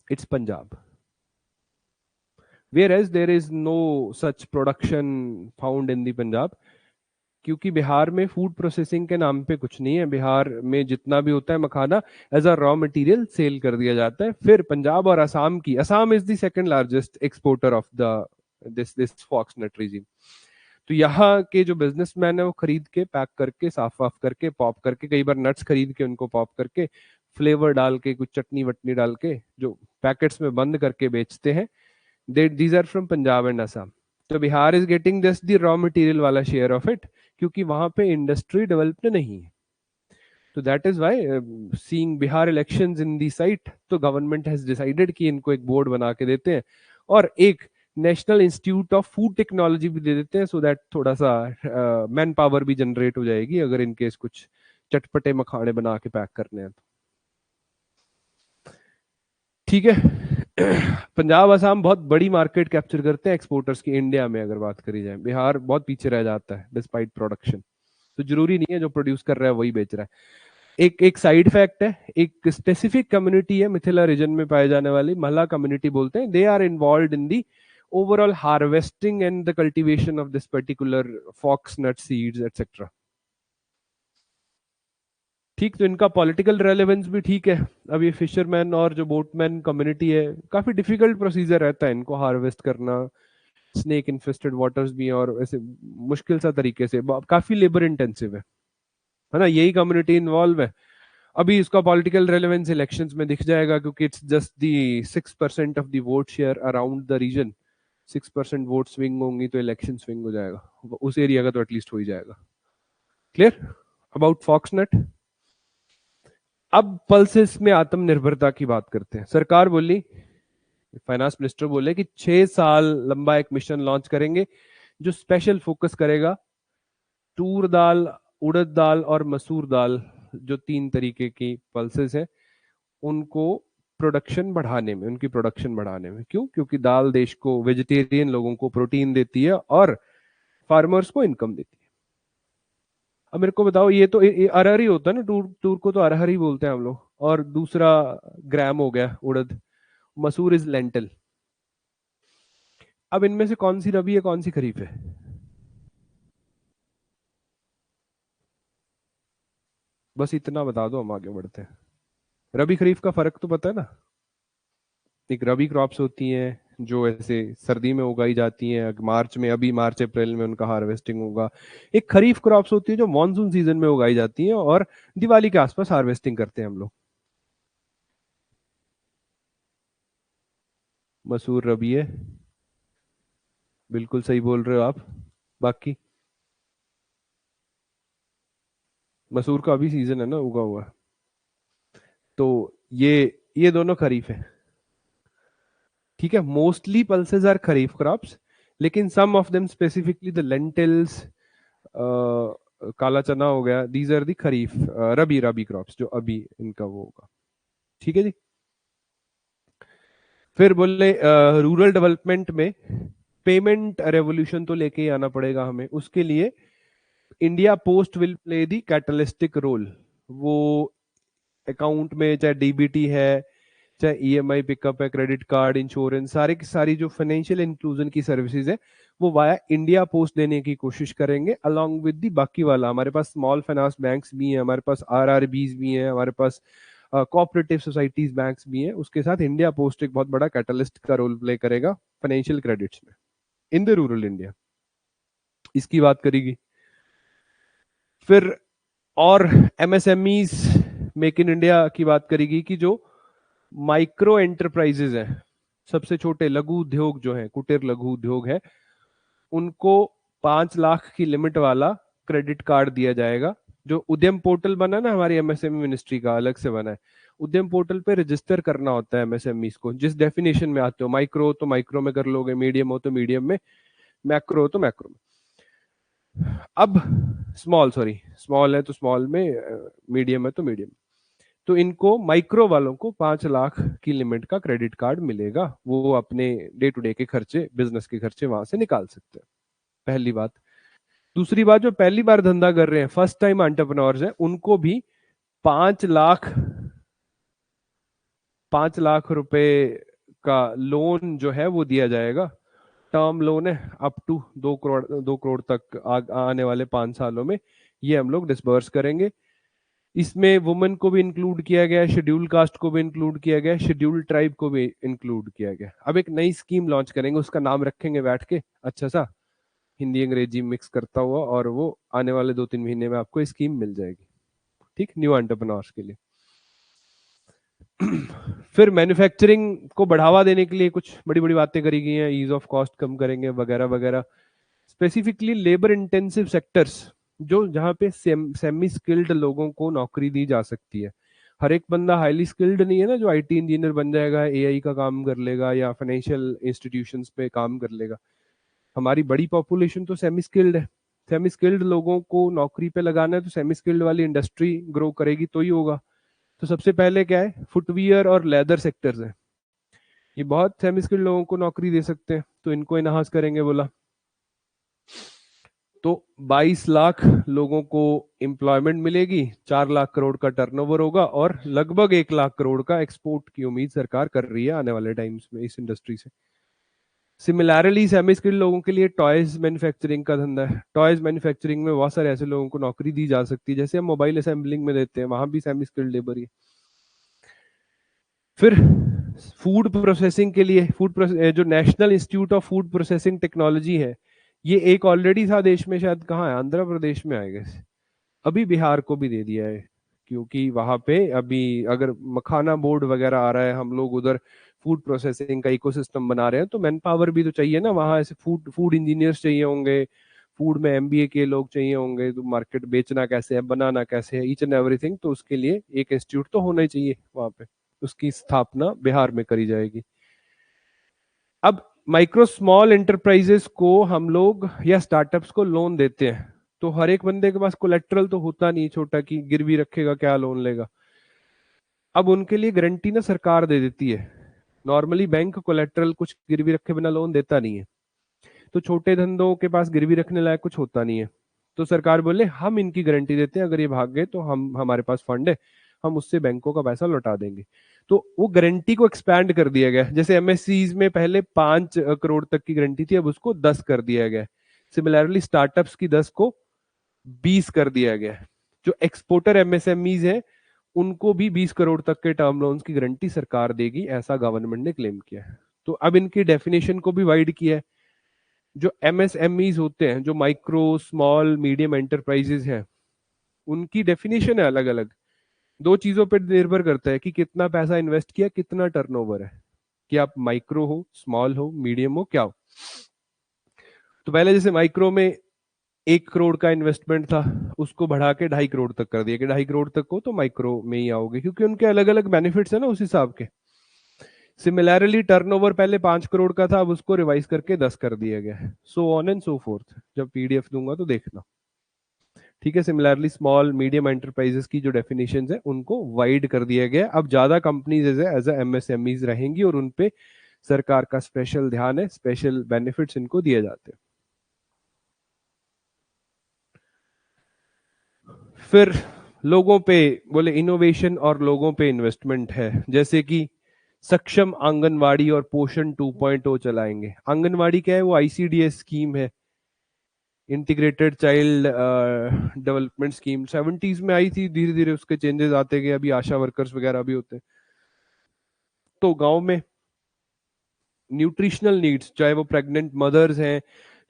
It's Punjab. Where as there is no such production found in the Punjab, क्योंकि बिहार में फूड प्रोसेसिंग के नाम पे कुछ नहीं है। बिहार में जितना भी होता है मखाना as a raw material sell कर दिया जाता है। फिर पंजाब और असम की, Assam is the second largest exporter of the this fox nut regime. तो यहाँ के जो बिजनेसमैन है वो खरीद के पैक करके साफ वाफ करके पॉप करके, कई बार नट्स खरीद के उनको पॉप करके फ्लेवर डाल के कुछ चटनी वटनी डाल के जो पैकेट्स में बंद करके बेचते हैं। These are from Punjab and Assam. तो Bihar is getting just the raw material वाला शेयर ऑफ इट, क्योंकि वहां पे इंडस्ट्री डेवलप्ड नहीं है। तो that is why seeing Bihar elections in the site, तो गवर्नमेंट हैज डिसाइडेड कि इनको एक बोर्ड बना के देते हैं और एक national institute of food technology भी दे देते हैं, सो दैट थोड़ा सा मैन पावर भी जनरेट हो जाएगी अगर इनकेस कुछ चटपटे मखाने बना के पैक करने हैं तो। ठीक है। पंजाब असम बहुत बड़ी मार्केट कैप्चर करते हैं एक्सपोर्टर्स की इंडिया में। अगर बात करी जाए, बिहार बहुत पीछे रह जाता है डिस्पाइट प्रोडक्शन। तो जरूरी नहीं है जो प्रोड्यूस कर रहा है वही बेच रहा है। एक एक साइड फैक्ट है, एक स्पेसिफिक कम्युनिटी है मिथिला रीजन में पाए जाने वाली, मला कम्युनिटी बोलते हैं, they are involve in the overall harvesting and the cultivation of this particular fox nut seeds etcetera. ठीक, तो इनका पॉलिटिकल रेलेवेंस भी ठीक है। अब ये फिशरमैन और जो बोटमैन कम्युनिटी है, काफी डिफिकल्ट प्रोसीजर रहता है इनको हार्वेस्ट करना, स्नेक इन्फेस्टेड वाटर्स भी हैं और ऐसे मुश्किल सा तरीके से, काफी लेबर इंटेंसिव है ना। यही कम्युनिटी इन्वॉल्व है। अभी इसका पॉलिटिकल रेलेवेंस इलेक्शंस में दिख जाएगा, क्योंकि it's just the 6% of the vote share around the region. 6% vote swing होंगी तो इलेक्शन स्विंग हो जाएगा उस एरिया का, तो एटलीस्ट हो ही जाएगा। Clear about fox nut. अब पल्सेस में आत्मनिर्भरता की बात करते हैं। सरकार बोली, फाइनेंस मिनिस्टर बोले कि 6 साल लंबा एक मिशन लॉन्च करेंगे जो स्पेशल फोकस करेगा तूर दाल, उड़द दाल और मसूर दाल, जो 3 तरीके की पल्सेस है, उनको प्रोडक्शन बढ़ाने में, उनकी प्रोडक्शन बढ़ाने में। क्यों? क्योंकि दाल देश को, वेजिटेरियन लोगों को प्रोटीन देती है और फार्मर्स को इनकम देती है। अब मेरे को बताओ, ये तो अरहर ही होता है ना, तूर, तूर को तो अरहर ही बोलते हैं हम लोग। और दूसरा ग्राम हो गया उड़द, मसूर इज लेंटल। अब इनमें से कौन सी रबी है, कौन सी खरीफ है? बस इतना बता दो, हम आगे बढ़ते हैं। रबी खरीफ का फर्क तो पता है ना? एक रबी क्रॉप्स होती हैं जो ऐसे सर्दी में उगाई जाती हैं, मार्च में, अभी मार्च अप्रैल में उनका हार्वेस्टिंग होगा। एक खरीफ क्रॉप्स होती है जो मॉनसून सीजन में उगाई जाती हैं और दिवाली के आसपास हार्वेस्टिंग करते हैं हम लोग। मसूर रबी है, बिल्कुल सही बोल रहे हो आप। बाकी मसूर का अभी सीजन है ना, उगा हुआ। तो ये दोनों खरीफ है। ठीक है, mostly pulses are kharif crops, लेकिन some of them specifically the lentils, काला चना हो गया, these are the kharif rabi rabi crops जो अभी इनका वो होगा। ठीक है जी। फिर बोले रूरल डेवलपमेंट में पेमेंट रेवोल्यूशन तो लेके ही आना पड़ेगा हमें। उसके लिए India post will play the catalytic role. वो अकाउंट में चाहे डीबीटी है, चाहे ईएमआई पिकअप है, क्रेडिट कार्ड, इंश्योरेंस, सारे की सारी जो फाइनेंशियल इंक्लूजन की सर्विसेज है वो वाया इंडिया पोस्ट देने की कोशिश करेंगे, अलोंग विद दी बाकी वाला। हमारे पास स्मॉल फाइनेंस बैंक्स भी हैं, हमारे पास आरआरबीज भी हैं, हमारे पास कोऑपरेटिव सोसाइटीज बैंक्स भी हैं। उसके साथ इंडिया पोस्ट एक बहुत बड़ा कैटलिस्ट का रोल प्ले करेगा फाइनेंशियल क्रेडिट्स में इन द रूरल इंडिया, इसकी बात करेगी। फिर और एमएसएमईज, मेक इन इंडिया की बात करेगी कि जो माइक्रो एंटरप्राइजेज हैं, सबसे छोटे लघु उद्योग जो है, कुटीर लघु उद्योग है, उनको 5 लाख की लिमिट वाला क्रेडिट कार्ड दिया जाएगा जो उद्यम पोर्टल बना ना हमारी एमएसएमई मिनिस्ट्री का, अलग से बना है, उद्यम पोर्टल पे रजिस्टर करना होता है एमएसएमईज को, जिस डेफिनेशन में आते हो, माइक्रो हो तो माइक्रो में कर लोगे, मीडियम हो तो मीडियम में, मैक्रो हो तो मैक्रो में। अब स्मॉल, सॉरी स्मॉल है तो स्मॉल में, मीडियम है तो मीडियम। तो इनको माइक्रो वालों को 5 लाख की लिमिट का क्रेडिट कार्ड मिलेगा, वो अपने डे टू डे के खर्चे, बिजनेस के खर्चे वहां से निकाल सकते हैं। पहली बात। दूसरी बात, जो पहली बार धंधा कर रहे हैं, फर्स्ट टाइम एंटरप्रेन्योर्स हैं, उनको भी 5 लाख 5 लाख रुपए का लोन जो है वो दिया जाएगा। टर्म लोन है, अप टू 2 करोड़ तक आने वाले 5 सालों में ये हम लोग डिसबर्स करेंगे। इसमें वुमेन को भी इंक्लूड किया गया है, शेड्यूल कास्ट को भी इंक्लूड किया गया है, शेड्यूल ट्राइब को भी इंक्लूड किया गया है। अब एक नई स्कीम लॉन्च करेंगे, उसका नाम रखेंगे बैठ के अच्छा सा, हिंदी अंग्रेजी मिक्स करता हुआ, और वो आने वाले 2-3 महीने में आपको स्कीम मिल जाएगी, ठीक, न्यू एंटरप्रेन्योर्स के लिए। फिर मैन्युफैक्चरिंग को बढ़ावा देने के लिए कुछ बड़ी बड़ी बातें करी गई हैं, ईज ऑफ कॉस्ट कम करेंगे वगैरह वगैरह। स्पेसिफिकली लेबर इंटेंसिव सेक्टर्स, जो जहाँ पे सेमी स्किल्ड लोगों को नौकरी दी जा सकती है। हर एक बंदा हाईली स्किल्ड नहीं है ना, जो आईटी इंजीनियर बन जाएगा, एआई का काम कर लेगा या फाइनेंशियल इंस्टीट्यूशंस पे काम कर लेगा। हमारी बड़ी पॉपुलेशन तो सेमी स्किल्ड है। सेमी स्किल्ड लोगों को नौकरी पे लगाना है तो सेमी स्किल्ड वाली इंडस्ट्री ग्रो करेगी तो ही होगा। तो सबसे पहले क्या है, फुटवियर और लेदर सेक्टर्स है, ये बहुत सेमी स्किल्ड लोगों को नौकरी दे सकते हैं, तो इनको इनहांस करेंगे बोला। तो 22 लाख लोगों को एम्प्लॉयमेंट मिलेगी, 4 लाख करोड़ का टर्नओवर होगा, और लगभग 1 लाख करोड़ का एक्सपोर्ट की उम्मीद सरकार कर रही है आने वाले टाइम्स में इस इंडस्ट्री से। सिमिलरली सेमी स्किल्ड लोगों के लिए टॉयज मैन्युफैक्चरिंग का धंधा है। टॉयज मैन्युफैक्चरिंग में बहुत सारे ऐसे लोगों को नौकरी दी जा सकती है, जैसे हम मोबाइल असेंबलिंग में देते हैं, वहां भी सेमी स्किल्ड लेबर ही। फिर फूड प्रोसेसिंग के लिए, जो national institute of food processing technology है, ये एक ऑलरेडी था देश में, शायद कहाँ है, आंध्र प्रदेश में आएगा, अभी बिहार को भी दे दिया है, क्योंकि वहां पे अभी अगर मखाना बोर्ड वगैरह आ रहा है, हम लोग उधर फूड प्रोसेसिंग का इकोसिस्टम बना रहे हैं, तो मैन पावर भी तो चाहिए ना वहाँ, ऐसे फूड फूड इंजीनियर्स चाहिए होंगे, फूड में एमबीए के लोग चाहिए होंगे, तो मार्केट बेचना कैसे है, बनाना कैसे है, ईच एंड एवरीथिंग, तो उसके लिए एक इंस्टीट्यूट तो होना ही चाहिए वहां पे। उसकी स्थापना बिहार में करी जाएगी। अब माइक्रो स्मॉल एंटरप्राइजेस को हम लोग या स्टार्टअप्स को लोन देते हैं, तो हर एक बंदे के पास कोलेट्रल तो होता नहीं, छोटा की गिरवी रखेगा क्या लोन लेगा। अब उनके लिए गारंटी ना सरकार दे देती है। नॉर्मली बैंक कोलेट्रल कुछ गिरवी रखे बिना लोन देता नहीं है, तो छोटे धंधों के पास गिरवी रखने लायक कुछ होता नहीं है, तो सरकार बोले हम इनकी गारंटी देते हैं, अगर ये भाग गए तो हम, हमारे पास फंड है, हम उससे बैंकों का पैसा लौटा देंगे। तो वो गारंटी को एक्सपैंड कर दिया गया, जैसे एमएससीज में पहले 5 करोड़ तक की गारंटी थी, अब उसको 10 कर दिया गया। सिमिलरली स्टार्टअप्स की 10 को 20 कर दिया गया। जो एक्सपोर्टर एमएसएमईज हैं उनको भी 20 करोड़ तक के टर्म लोन्स की गारंटी सरकार देगी, ऐसा गवर्नमेंट ने क्लेम किया है। तो अब इनकी डेफिनेशन को भी वाइड किया है। जो एमएसएमईज होते हैं, जो माइक्रो स्मॉल मीडियम एंटरप्राइजेज हैं, उनकी डेफिनेशन है अलग अलग। दो चीजों पर निर्भर करता है कि कितना पैसा इन्वेस्ट किया, कितना टर्नओवर है, कि आप माइक्रो हो, स्मॉल हो, मीडियम हो, क्या हो। तो पहले जैसे माइक्रो में 1 करोड़ का इन्वेस्टमेंट था, उसको बढ़ा के 2.5 करोड़ तक कर दिया, कि 2.5 करोड़ तक हो तो माइक्रो में ही आओगे, क्योंकि उनके अलग अलग बेनिफिट्स है ना उस हिसाब के। सिमिलरली टर्नओवर पहले 5 करोड़ का था, अब उसको रिवाइज करके 10 कर दिया गया है, so on and so fourth. जब पीडीएफ दूंगा तो देखना, ठीक है। सिमिलरली स्मॉल मीडियम एंटरप्राइजेस की जो डेफिनेशन है उनको वाइड कर दिया गया। अब ज्यादा कंपनीज एज एमएसएमईज रहेंगी और उनपे सरकार का स्पेशल ध्यान है, स्पेशल बेनिफिट्स इनको दिए जाते हैं। फिर लोगों पे बोले, इनोवेशन और लोगों पे इन्वेस्टमेंट है, जैसे कि सक्षम आंगनवाड़ी और पोषण 2.0 चलाएंगे। आंगनवाड़ी क्या है, वो आईसीडीएस स्कीम है, integrated child development scheme, 70s में आई थी, धीरे धीरे उसके चेंजेस आते गए, अभी आशा वर्कर्स वगैरह भी होते हैं। तो गांव में न्यूट्रिशनल नीड्स, चाहे वो प्रेग्नेंट मदर्स हैं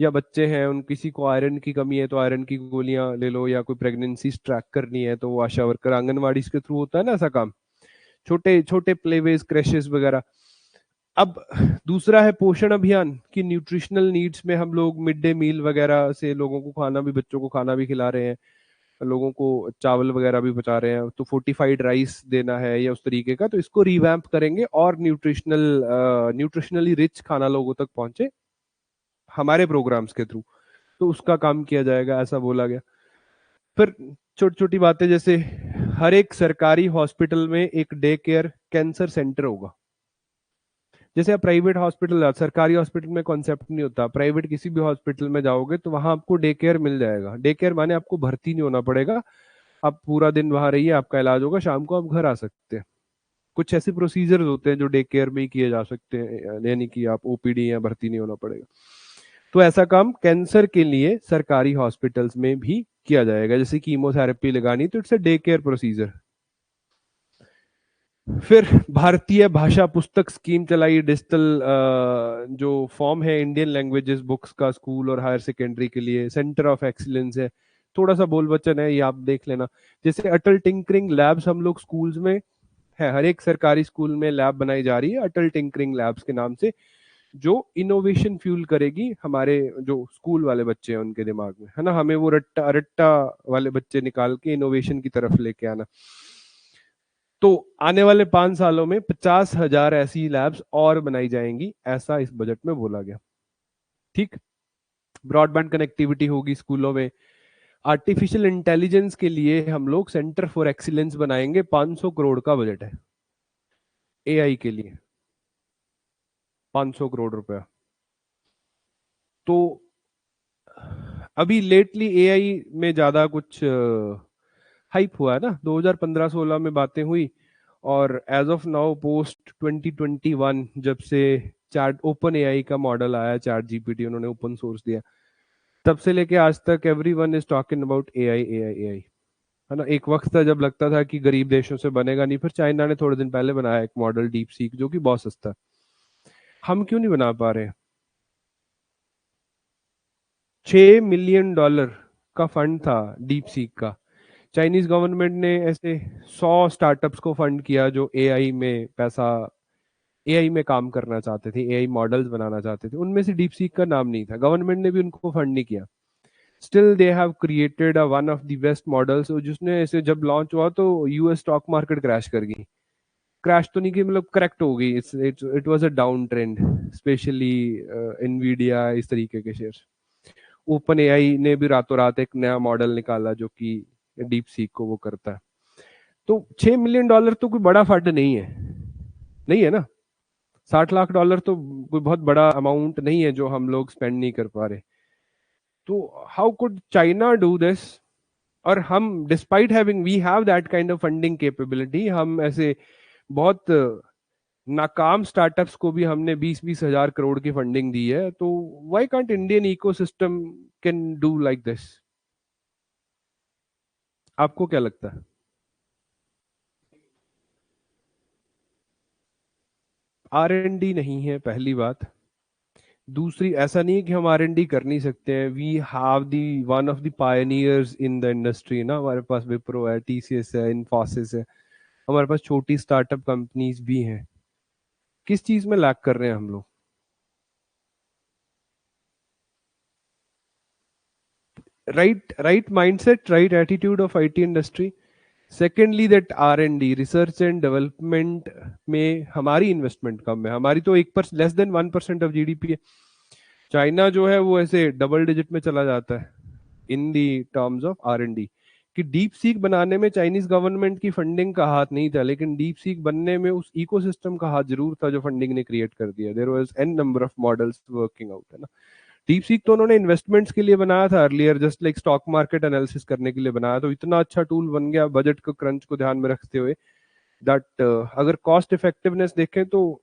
या बच्चे हैं, उन किसी को आयरन की कमी है तो आयरन की गोलियां ले लो, या कोई प्रेगनेंसी ट्रैक करनी है तो वो आशा वर्कर आंगनवाड़ी के थ्रू होता है ना ऐसा काम, छोटे छोटे प्लेवेज क्रेशेस वगैरह। अब दूसरा है पोषण अभियान, की न्यूट्रिशनल नीड्स में हम लोग मिड डे मील वगैरह से लोगों को खाना भी, बच्चों को खाना भी खिला रहे हैं। लोगों को चावल वगैरह भी पचा रहे हैं, तो फोर्टिफाइड राइस देना है या उस तरीके का, तो इसको रिवैम्प करेंगे और न्यूट्रिशनली रिच खाना लोगों तक पहुंचे हमारे प्रोग्राम्स के थ्रू, तो उसका काम किया जाएगा, ऐसा बोला गया। फिर छोटी छोटी बातें, जैसे हर एक सरकारी हॉस्पिटल में एक डे केयर कैंसर सेंटर होगा। जैसे आप प्राइवेट हॉस्पिटल, सरकारी हॉस्पिटल में कॉन्सेप्ट नहीं होता, प्राइवेट किसी भी हॉस्पिटल में जाओगे तो वहां आपको डे केयर मिल जाएगा। डे केयर माने आपको भर्ती नहीं होना पड़ेगा, आप पूरा दिन वहां रहिए, आपका इलाज होगा, शाम को आप घर आ सकते हैं। कुछ ऐसे प्रोसीजर्स होते हैं जो डे केयर में ही किए जा सकते हैं, यानी कि आप ओपीडी या भर्ती नहीं होना पड़ेगा। तो ऐसा काम कैंसर के लिए सरकारी हॉस्पिटल्स में भी किया जाएगा। जैसे कीमोथेरेपी लगानी तो it's a day care procedure. फिर भारतीय भाषा पुस्तक स्कीम चलाई, डिजिटल जो फॉर्म है इंडियन लैंग्वेजेस बुक्स का स्कूल और हायर सेकेंडरी के लिए, सेंटर ऑफ एक्सीलेंस है। थोड़ा सा बोल वचन है, ये आप देख लेना। जैसे अटल टिंकरिंग लैब्स हम लोग स्कूल्स में है, हर एक सरकारी स्कूल में लैब बनाई जा रही है अटल टिंकरिंग लैब्स के नाम से, जो इनोवेशन फ्यूल करेगी हमारे जो स्कूल वाले बच्चे हैं उनके दिमाग में, है ना। हमें वो रट्टा रट्टा वाले बच्चे निकाल के इनोवेशन की तरफ लेके आना। तो आने वाले 5 सालों में 50,000 ऐसी लैब्स और बनाई जाएंगी, ऐसा इस बजट में बोला गया। ठीक। ब्रॉडबैंड कनेक्टिविटी होगी स्कूलों में। आर्टिफिशियल इंटेलिजेंस के लिए हम लोग सेंटर फॉर एक्सीलेंस बनाएंगे, 500 करोड़ का बजट है एआई के लिए, 500 करोड़ रुपया। तो अभी लेटली एआई में ज्यादा कुछ हाइप हुआ है ना, 2015-16 में बातें हुई, और एज ऑफ नाउ पोस्ट 2021 जब से चैट ओपन एआई का मॉडल आया, चैट जीपीटी उन्होंने ओपन सोर्स दिया, तब से लेके आज तक everyone is talking about AI AI AI, है ना। एक वक्त था जब लगता था कि गरीब देशों से बनेगा नहीं, फिर चाइना ने थोड़े दिन पहले बनाया एक मॉडल डीप सीक जो कि बहुत सस्ता है। हम क्यों नहीं बना पा रहे? $6 मिलियन का फंड था डीप सीक का। चाइनीज गवर्नमेंट ने ऐसे 100 स्टार्टअप्स को फंड किया जो एआई में काम करना चाहते थे, एआई मॉडल्स बनाना चाहते थे, उनमें से डीप सीक का नाम नहीं था, गवर्नमेंट ने भी उनको फंड नहीं किया। Still they have created a one of the best models, जिसने ऐसे जब लॉन्च हुआ तो यूएस स्टॉक मार्केट क्रैश कर गई। क्रैश तो नहीं की, मतलब करेक्ट हो गई, it was a down trend, specially Nvidia, इस तरीके के शेयर। ओपन एआई ने भी रातों रात एक नया मॉडल निकाला जो कि डीप सीक को वो करता है। तो $6 मिलियन तो कोई बड़ा फंड नहीं है, नहीं है ना। $60 लाख तो कोई बहुत बड़ा अमाउंट नहीं है जो हम लोग स्पेंड नहीं कर पा रहे। तो how could China do this? और हम despite having we have that kind of funding capability, हम ऐसे बहुत नाकाम स्टार्टअप्स को भी हमने 20-20 हजार करोड़ की फंडिंग दी है, तो why can't Indian ecosystem can do like this? आपको क्या लगता है? R&D नहीं है पहली बात। दूसरी, ऐसा नहीं है कि हम R&D कर नहीं सकते हैं, we have the one of the pioneers in the industry ना, हमारे पास विप्रो है, टीसीएस है, इन्फोसिस है, हमारे पास छोटी स्टार्टअप कंपनीज भी हैं। किस चीज में लैक कर रहे हैं हम लोग? Right mindset, right attitude of IT industry. Secondly that R&D, research and development में हमारी इन्वेस्टमेंट कम है, हमारी तो 1% लेस देन 1% ऑफ जीडीपी है। चाइना जो है वो ऐसे डबल डिजिट में चला जाता है इन दी टर्म्स ऑफ R&D। कि डीप सीक बनाने में चाइनीज गवर्नमेंट की फंडिंग का हाथ नहीं था, लेकिन डीप सीक बनने में उस इकोसिस्टम का हाथ जरूर था जो फंडिंग ने क्रिएट कर दिया। There was an number of models working out, है ना। डीप सीक तो उन्होंने इन्वेस्टमेंट्स के लिए बनाया था earlier, just like stock market analysis करने के लिए बनाया, तो इतना अच्छा टूल बन गया बजट को क्रंच को ध्यान में रखते हुए, दैट अगर कॉस्ट इफेक्टिवनेस देखें तो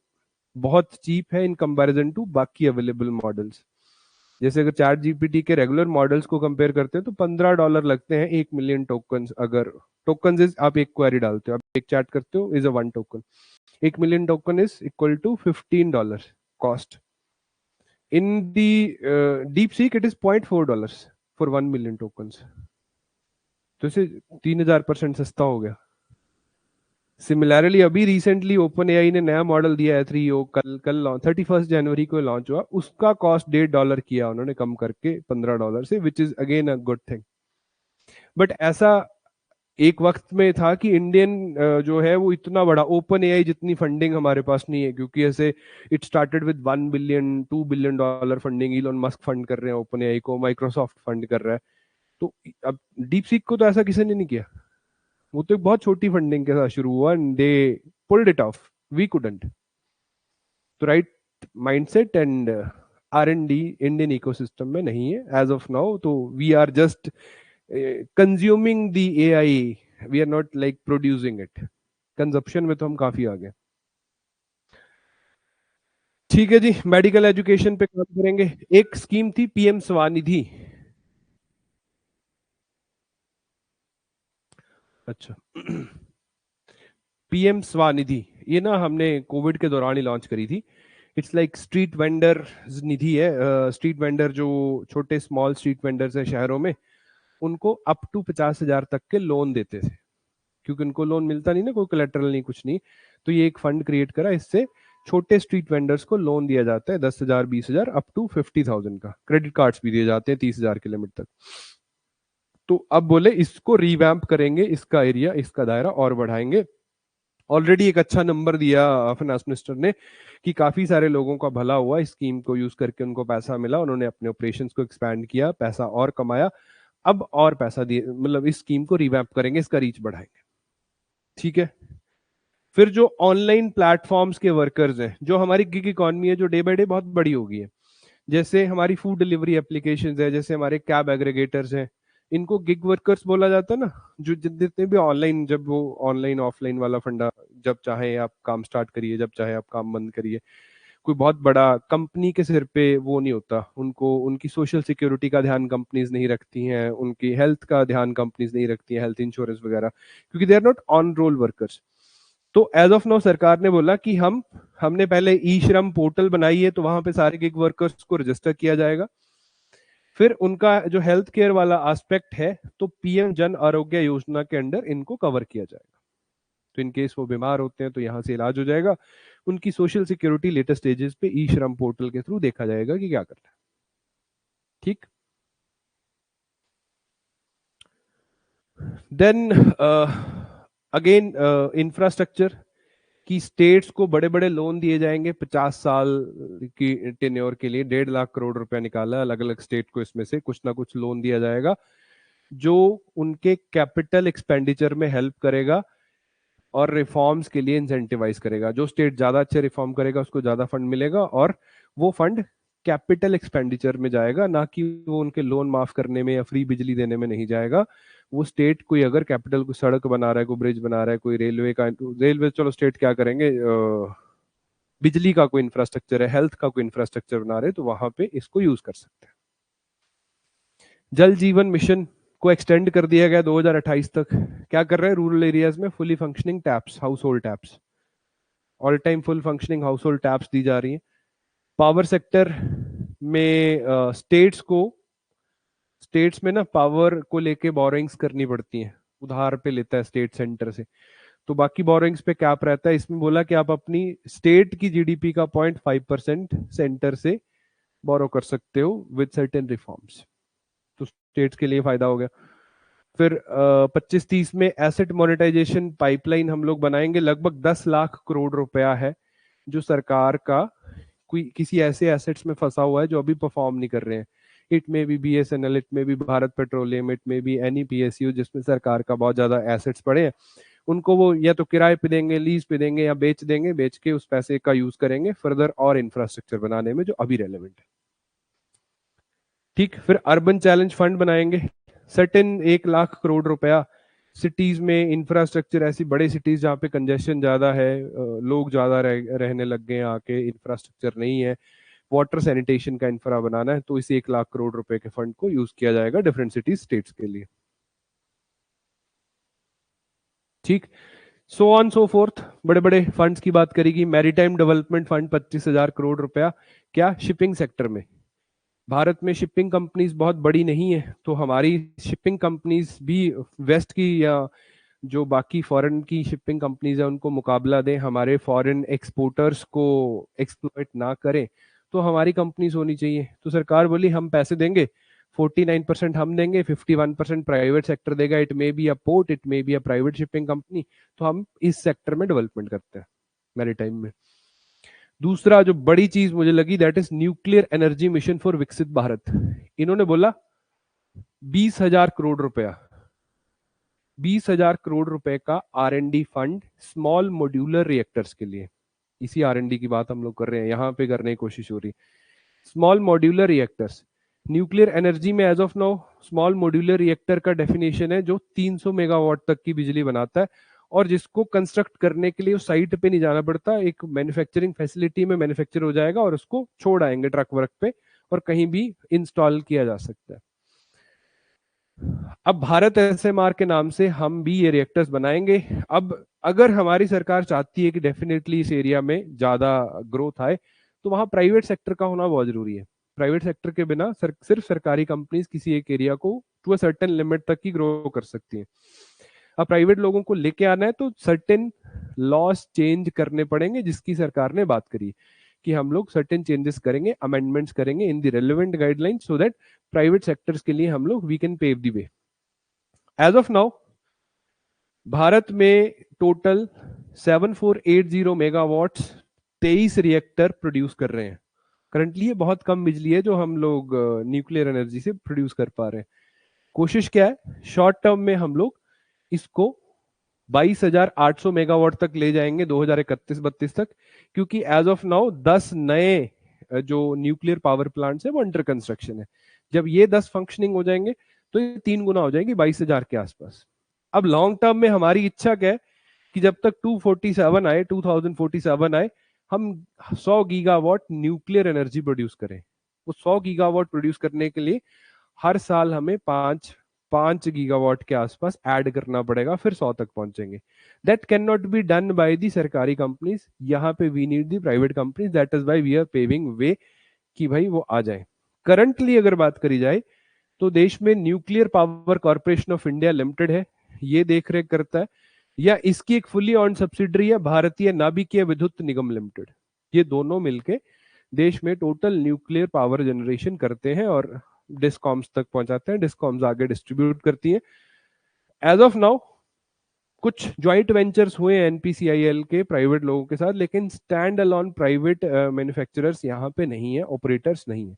बहुत चीप है इन कंपैरिजन टू बाकी अवेलेबल मॉडल्स। जैसे अगर चैट जीपीटी के रेगुलर मॉडल्स को कंपेयर करते हैं तो $15 लगते हैं 1 मिलियन टोकन। अगर टोकन इज, आप एक क्वेरी डालते हो, आप एक चैट करते हो, is a one token. 1 million token is equal to $15 cost. In the DeepSeek it is $0.4 for 1 million token. तो इसे 3000% सस्ता हो गया। सिमिलरली अभी रिसेंटली ओपन एआई ने नया मॉडल दिया है 3O, कल कल 31 जनवरी को लॉन्च हुआ, उसका कॉस्ट $1.5 किया उन्होंने, कम करके $15 से, which is again a good thing. But ऐसा एक वक्त में था कि इंडियन जो है वो इतना बड़ा, ओपन एआई जितनी फंडिंग हमारे पास नहीं है, क्योंकि ऐसे it started with 1 billion $2 billion funding, Elon Musk fund कर रहे हैं ओपन एआई को, माइक्रोसॉफ्ट फंड कर रहा है। तो अब डीप सीक को तो ऐसा किसी ने नहीं किया, वो तो एक बहुत छोटी फंडिंग के साथ शुरू हुआ and they pulled it off, we couldn't. तो right mindset and R&D Indian ecosystem में नहीं है एज ऑफ नाउ, तो we are just consuming the AI, we are not like producing it. Consumption में तो हम काफी आगे। ठीक है जी, मेडिकल एजुकेशन पे काम करेंगे। एक स्कीम थी PM स्वानिधि। अच्छा PM स्वानिधि, ये ना हमने कोविड के दौरान ही लॉन्च करी थी। इट्स लाइक स्ट्रीट वेंडर निधि है। स्ट्रीट वेंडर जो छोटे स्मॉल स्ट्रीट वेंडर्स हैं शहरों में, उनको अप टू 50,000 तक के लोन देते थे, क्योंकि उनको लोन मिलता नहीं ना, कोई कोलेटरल नहीं, कुछ नहीं। तो ये एक फंड क्रिएट करा, इससे छोटे स्ट्रीट वेंडर्स को लोन दिया जाता है 10,000 20,000 अप टू 50,000 का। क्रेडिट कार्ड्स भी दिए जाते हैं 30,000 के लिमिट तक। तो अब बोले इसको रिवैम्प करेंगे, इसका एरिया, इसका दायरा और बढ़ाएंगे। ऑलरेडी एक अच्छा नंबर दिया फाइनेंस मिनिस्टर ने कि काफी सारे लोगों का भला हुआ, इस स्कीम को यूज करके उनको पैसा मिला, उन्होंने अपने ऑपरेशंस को एक्सपैंड किया, पैसा और कमाया। अब और पैसा दिए, मतलब इस स्कीम को रिवैम्प करेंगे, इसका रीच बढ़ाएंगे। ठीक है। फिर जो ऑनलाइन प्लेटफॉर्म्स के वर्कर्स हैं, जो हमारी गिग इकॉनमी है जो डे बाय डे बहुत बड़ी हो गई है, जैसे हमारी फूड डिलीवरी एप्लीकेशंस है, जैसे हमारे कैब एग्रीगेटर्स हैं, इनको गिग वर्कर्स बोला जाता है ना। जो जितने भी ऑनलाइन, जब वो ऑनलाइन ऑफलाइन वाला फंडा, जब चाहे आप काम स्टार्ट करिए, जब चाहे आप काम बंद करिए, कोई बहुत बड़ा कंपनी के सिर पे वो नहीं होता, उनको उनकी सोशल सिक्योरिटी का ध्यान कंपनीज नहीं रखती हैं, उनकी हेल्थ का ध्यान कंपनीज नहीं रखती हैं, हेल्थ इंश्योरेंस वगैरह, क्योंकि they are not on roll workers. तो एज ऑफ नाउ सरकार ने बोला कि हमने पहले ई श्रम पोर्टल बनाई है, तो वहां पे सारे गिग वर्कर्स को रजिस्टर किया जाएगा। फिर उनका जो हेल्थ केयर वाला एस्पेक्ट है, तो PM जन आरोग्य योजना के अंडर इनको कवर किया जाएगा। तो इन केस वो बीमार होते हैं तो यहाँ से इलाज हो जाएगा। उनकी सोशल सिक्योरिटी लेटेस्ट स्टेजेस पे ई श्रम पोर्टल के थ्रू देखा जाएगा कि क्या करना है। ठीक। देन अगेन इंफ्रास्ट्रक्चर की स्टेट्स को बड़े बड़े लोन दिए जाएंगे 50 साल की टेन्योर के लिए। 1.5 लाख करोड़ रुपया निकाला अलग अलग स्टेट को, इसमें से कुछ ना कुछ लोन दिया जाएगा जो उनके कैपिटल एक्सपेंडिचर में हेल्प करेगा और रिफॉर्म्स के लिए इंसेंटिवाइज करेगा। जो स्टेट ज्यादा अच्छे रिफॉर्म करेगा उसको ज्यादा फंड मिलेगा, और वो फंड कैपिटल एक्सपेंडिचर में जाएगा, ना कि वो उनके लोन माफ करने में या फ्री बिजली देने में नहीं जाएगा। वो स्टेट कोई अगर कैपिटल, कोई सड़क बना रहा है, कोई ब्रिज बना रहा है, कोई रेलवे का, रेलवे चलो स्टेट क्या करेंगे, बिजली का कोई इंफ्रास्ट्रक्चर है, हेल्थ का कोई इंफ्रास्ट्रक्चर बना रहे, तो वहां पे इसको यूज कर सकते हैं। जल जीवन मिशन को एक्सटेंड कर दिया गया 2028 तक। क्या कर रहे हैं, रूरल एरियाज में fully functioning taps, household taps, all time full functioning household taps दी जा रही है। पावर सेक्टर में स्टेट्स में ना पावर को लेके बोरोइंग्स करनी पड़ती हैं, उधार पे लेता है स्टेट सेंटर से, तो बाकी बोरोइंग्स पे कैप रहता है। इसमें बोला कि आप अपनी स्टेट की GDP का 0.5% सेंटर से बोरो कर सकते हो विद सर्टेन रिफॉर्म्स, तो स्टेट्स के लिए फायदा हो गया। फिर 25-30 में एसेट मोनेटाइजेशन पाइपलाइन हम लोग बनाएंगे, लगभग 10 लाख करोड़ रुपया है जो सरकार का कोई किसी ऐसे एसेट्स में फंसा हुआ है जो अभी परफॉर्म नहीं कर रहे हैं। इट में भी BSNL, इट में भी भारत पेट्रोलियम, इट में भी NEPSU, जिसमें सरकार का बहुत ज्यादा एसेट्स पड़े हैं। उनको वो या तो किराए पे देंगे, लीज पे देंगे, या बेच देंगे, बेच के उस पैसे का यूज करेंगे फर्दर और इंफ्रास्ट्रक्चर बनाने में जो अभी रेलेवेंट है। ठीक। फिर अर्बन चैलेंज फंड बनाएंगे, सर्टेन 1 लाख करोड़ रुपया सिटीज में इंफ्रास्ट्रक्चर, ऐसी बड़े सिटीज जहाँ पे कंजेशन ज्यादा है, लोग ज्यादा रहने लग गए हैं आके, इंफ्रास्ट्रक्चर नहीं है, वाटर सैनिटेशन का इंफ्रा बनाना है, तो इस 1 लाख करोड़ रुपए के फंड को यूज किया जाएगा डिफरेंट सिटीज स्टेट्स के लिए। ठीक। सो ऑन सो फोर्थ, बड़े बड़े फंड्स की बात करेगी। मैरीटाइम डेवलपमेंट फंड 25,000 करोड़ रुपया, क्या शिपिंग सेक्टर में। भारत में शिपिंग कंपनीज बहुत बड़ी नहीं है, तो हमारी शिपिंग कंपनीज भी वेस्ट की या जो बाकी फॉरेन की शिपिंग कंपनीज है उनको मुकाबला दें, हमारे फॉरेन एक्सपोर्टर्स को एक्सप्लॉइट ना करें, तो हमारी कंपनीज होनी चाहिए। तो सरकार बोली हम पैसे देंगे, 49% हम देंगे, 51% प्राइवेट सेक्टर देगा। It may be a port, it may be a private shipping company. तो हम इस सेक्टर में डेवलपमेंट करते हैं मैरीटाइम में। दूसरा जो बड़ी चीज मुझे लगी, that is nuclear energy mission for विकसित भारत। इन्होंने बोला 20,000 करोड़ रुपया, 20,000 करोड़ रुपए का R&D fund small modular reactors के लिए। इसी R&D की बात हम लोग कर रहे हैं, यहां पे करने की कोशिश हो रही है। Small modular reactors, nuclear energy में as of now small modular reactor का डेफिनेशन है जो 300 मेगावाट तक की बिजली बनाता है, और जिसको कंस्ट्रक्ट करने के लिए उस साइट पे नहीं जाना पड़ता, एक मैन्युफैक्चरिंग फैसिलिटी में मैन्युफैक्चर हो जाएगा और उसको छोड़ आएंगे ट्रक वर्क पे, और कहीं भी इंस्टॉल किया जा सकता है। अब भारत एसएमआर के नाम से हम भी ये रिएक्टर्स बनाएंगे। अब अगर हमारी सरकार चाहती है कि डेफिनेटली इस एरिया में ज्यादा ग्रोथ आए, तो वहां प्राइवेट सेक्टर का होना बहुत जरूरी है। प्राइवेट सेक्टर के बिना सिर्फ सरकारी कंपनीज किसी एक एरिया को टू अ सर्टेन लिमिट तक ही ग्रो कर सकती हैं। अब प्राइवेट लोगों को लेके आना है तो सर्टेन लॉस चेंज करने पड़ेंगे, जिसकी सरकार ने बात करी कि हम लोग सर्टेन चेंजेस करेंगे, अमेंडमेंट्स करेंगे in the relevant guidelines, so that private sectors के लिए हम लोग we can pave the way. As of now Bharat में टोटल 7480 मेगावाट्स 23 रिएक्टर प्रोड्यूस कर रहे हैं। करंटली ये बहुत कम बिजली है जो हम लोग न्यूक्लियर एनर्जी से प्रोड्यूस कर पा रहे हैं। कोशिश क्या है, शॉर्ट टर्म में हम लोग इसको 22,800 मेगावाट तक ले जाएंगे 2031-32 तक, क्योंकि एज ऑफ नाउ 10 नए जो न्यूक्लियर पावर प्लांट्स है वो अंडर कंस्ट्रक्शन है। जब ये 10 फंक्शनिंग हो जाएंगे तो ये 3 गुना हो जाएगी, 22,000 के आसपास। अब लॉन्ग टर्म में हमारी इच्छा क्या है कि जब तक 2047 आए हम 100 गीगावाट न्यूक्लियर एनर्जी प्रोड्यूस करें। वो 100 गीगावाट प्रोड्यूस करने के लिए हर साल हमें 5 गीगावाट के आसपास ऐड करना पड़ेगा, फिर 100 तक पहुंचेंगे। That can not be done by the सरकारी कंपनीज, यहाँ पे we need the private companies. That is why we are paving way कि भाई वो आ जाए। करंटली अगर बात करी जाए तो देश में nuclear power corporation of India limited है, ये देख रेख करता है, या इसकी एक फुली ऑन सब्सिडरी है भारतीय नाभिकीय विद्युत निगम लिमिटेड। ये दोनों मिलके देश में टोटल न्यूक्लियर पावर जनरेशन करते हैं और डिस्कॉम्स तक पहुंचाते हैं, डिस्कॉम्स आगे डिस्ट्रीब्यूट करती हैं। एज ऑफ नाउ कुछ ज्वाइंट वेंचर्स हुए एनपीसीआईएल के प्राइवेट लोगों के साथ, लेकिन स्टैंड अलोन प्राइवेट मैन्युफैक्चरर्स यहाँ पे नहीं है, ऑपरेटर्स नहीं है।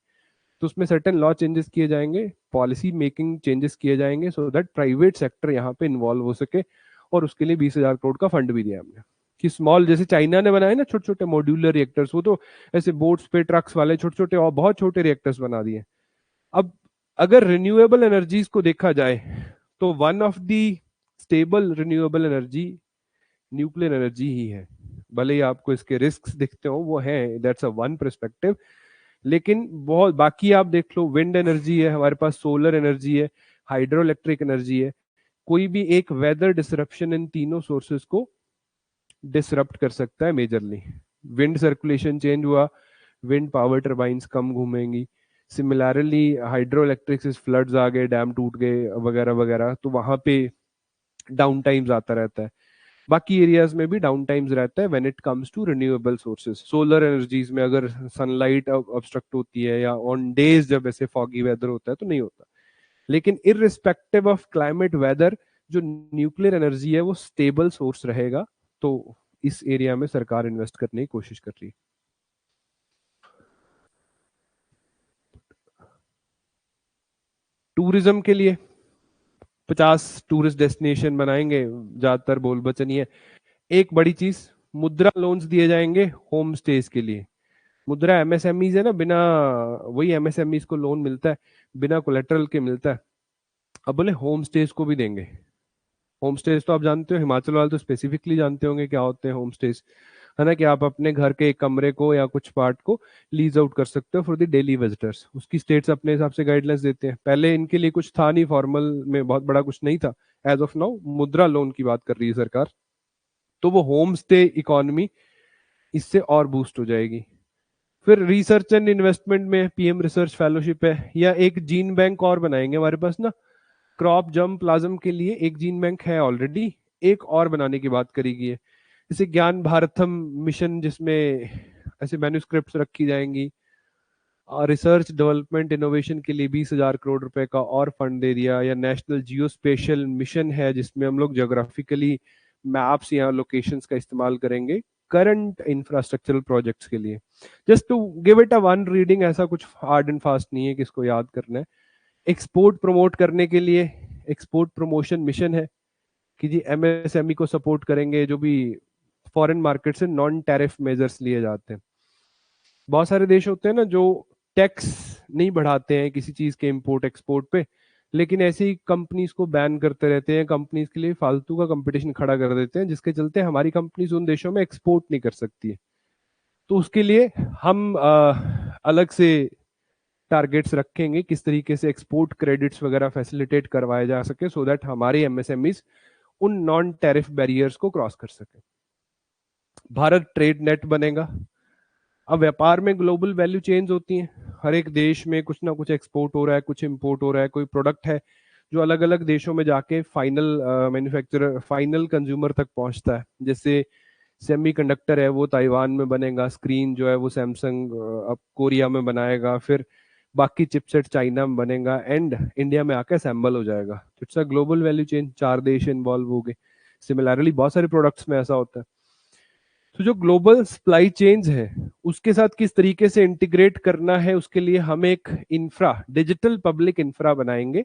तो उसमें सर्टेन लॉ चेंजेस किए जाएंगे, पॉलिसी मेकिंग चेंजेस किए जाएंगे, सो दैट प्राइवेट सेक्टर यहाँ पे इन्वॉल्व हो सके। और उसके लिए 20,000 करोड़ का फंड भी दिया हमने कि स्मॉल, जैसे चाइना ने बनाए ना छोटे छोटे मॉड्यूलर रिएक्टर्स, वो तो ऐसे बोट्स पे ट्रक्स वाले छोटे छोटे और बहुत छोटे रिएक्टर्स बना दिए। अब अगर रिन्यूएबल एनर्जीज को देखा जाए तो one of the stable renewable energy nuclear energy ही है। भले ही आपको इसके रिस्क दिखते हो, वो है, दैट्स अ वन पर्सपेक्टिव, लेकिन बहुत बाकी आप देख लो, विंड एनर्जी है हमारे पास, सोलर एनर्जी है, हाइड्रो इलेक्ट्रिक एनर्जी है। कोई भी एक वेदर डिसरप्शन इन तीनों सोर्सेस को डिसरप्ट कर सकता है मेजरली। विंड सर्कुलेशन चेंज हुआ, विंड पावर टर्बाइंस कम घूमेंगी। सिमिलरली हाइड्रो इलेक्ट्रिक से फ्लड्स आ गए, डैम टूट गए वगैरह वगैरह, तो वहां पे डाउन टाइम्स आता रहता है। बाकी एरियाज में भी डाउन टाइम्स रहता है when it comes to renewable sources. Solar energies में अगर सनलाइट ऑब्स्ट्रक्ट होती है या ऑन डेज जब ऐसे फॉगी वेदर होता है तो नहीं होता, लेकिन इररिस्पेक्टिव ऑफ क्लाइमेट वेदर जो न्यूक्लियर एनर्जी है वो स्टेबल सोर्स रहेगा। तो इस एरिया में सरकार इन्वेस्ट करने की कोशिश कर रही है। टूरिज्म के लिए 50 टूरिस्ट डेस्टिनेशन बनाएंगे, ज्यादातर बोल बचन ही है। एक बड़ी चीज, मुद्रा लोन्स दिए जाएंगे होम स्टेज के लिए। मुद्रा एमएसएमईज है ना, बिना, वही एमएसएमईज को लोन मिलता है, बिना कोलेटरल के मिलता है। अब बोले होम स्टेज को भी देंगे। होम स्टेज तो आप जानते हो, हिमाचल वाले तो स्पेसिफिकली जानते होंगे क्या होते हैं होम स्टेज, है ना, कि आप अपने घर के एक कमरे को या कुछ पार्ट को लीज आउट कर सकते हो फॉर द डेली विजिटर्स। उसकी स्टेट्स अपने हिसाब से गाइडलाइंस देते हैं। पहले इनके लिए कुछ था नहीं, फॉर्मल में बहुत बड़ा कुछ नहीं था। एज ऑफ नाउ मुद्रा लोन की बात कर रही है सरकार, तो वो होम स्टे इकोनॉमी इससे और बूस्ट हो जाएगी। फिर रिसर्च एंड इन्वेस्टमेंट में पीएम रिसर्च फेलोशिप है, या एक जीन बैंक और बनाएंगे हमारे पास ना, क्रॉप जम प्लाज्म के लिए एक जीन बैंक है ऑलरेडी, एक और बनाने की बात करी गई है। जैसे ज्ञान भारतम मिशन जिसमें ऐसे मैन्युस्क्रिप्ट्स रखी जाएंगी, रिसर्च डेवलपमेंट इनोवेशन के लिए 20,000 करोड़ रुपए का और फंड दे दिया। या नेशनल जियो स्पेशल मिशन है जिसमें हम लोग जोग्राफिकली मैप्स या लोकेशंस का इस्तेमाल करेंगे करंट इंफ्रास्ट्रक्चरल प्रोजेक्ट्स के लिए। Just to give it a one reading, ऐसा कुछ हार्ड एंड फास्ट नहीं है कि इसको याद करना है। एक्सपोर्ट प्रमोट करने के लिए एक्सपोर्ट प्रमोशन मिशन है कि जी एमएसएमई को सपोर्ट करेंगे जो भी फॉरेन मार्केट से नॉन टैरिफ मेजर्स लिए जाते हैं। बहुत सारे देश होते हैं ना जो टैक्स नहीं बढ़ाते हैं किसी चीज के इंपोर्ट एक्सपोर्ट पे, लेकिन ऐसे ही कंपनीज को बैन करते रहते हैं, कंपनीज के लिए फालतू का कंपटीशन खड़ा कर देते हैं, जिसके चलते हमारी कंपनीज उन देशों में एक्सपोर्ट नहीं कर सकती है। तो उसके लिए हम अलग से टारगेट्स रखेंगे किस तरीके से एक्सपोर्ट क्रेडिट्स वगैरह फैसिलिटेट करवाए जा सके सो दैट हमारे एमएसएमईज उन नॉन टैरिफ बैरियर्स को क्रॉस कर सके। भारत ट्रेड नेट बनेगा। अब व्यापार में ग्लोबल वैल्यू चेंज होती है, हर एक देश में कुछ ना कुछ एक्सपोर्ट हो रहा है, कुछ इंपोर्ट हो रहा है, कोई प्रोडक्ट है जो अलग अलग देशों में जाके फाइनल मैन्युफैक्चरर फाइनल कंज्यूमर तक पहुंचता है। जैसे सेमीकंडक्टर है वो ताइवान में बनेगा, स्क्रीन जो है वो सैमसंग अब कोरिया में बनाएगा, फिर बाकी चिपसेट चाइना में बनेगा एंड इंडिया में आके असेंबल हो जाएगा। तो it's a global value chain, 4 देश इन्वॉल्व हो गए। सिमिलरली बहुत सारे प्रोडक्ट्स में ऐसा होता है। तो जो ग्लोबल सप्लाई चेन्स है उसके साथ किस तरीके से इंटीग्रेट करना है, उसके लिए हम एक इंफ्रा डिजिटल पब्लिक इंफ्रा बनाएंगे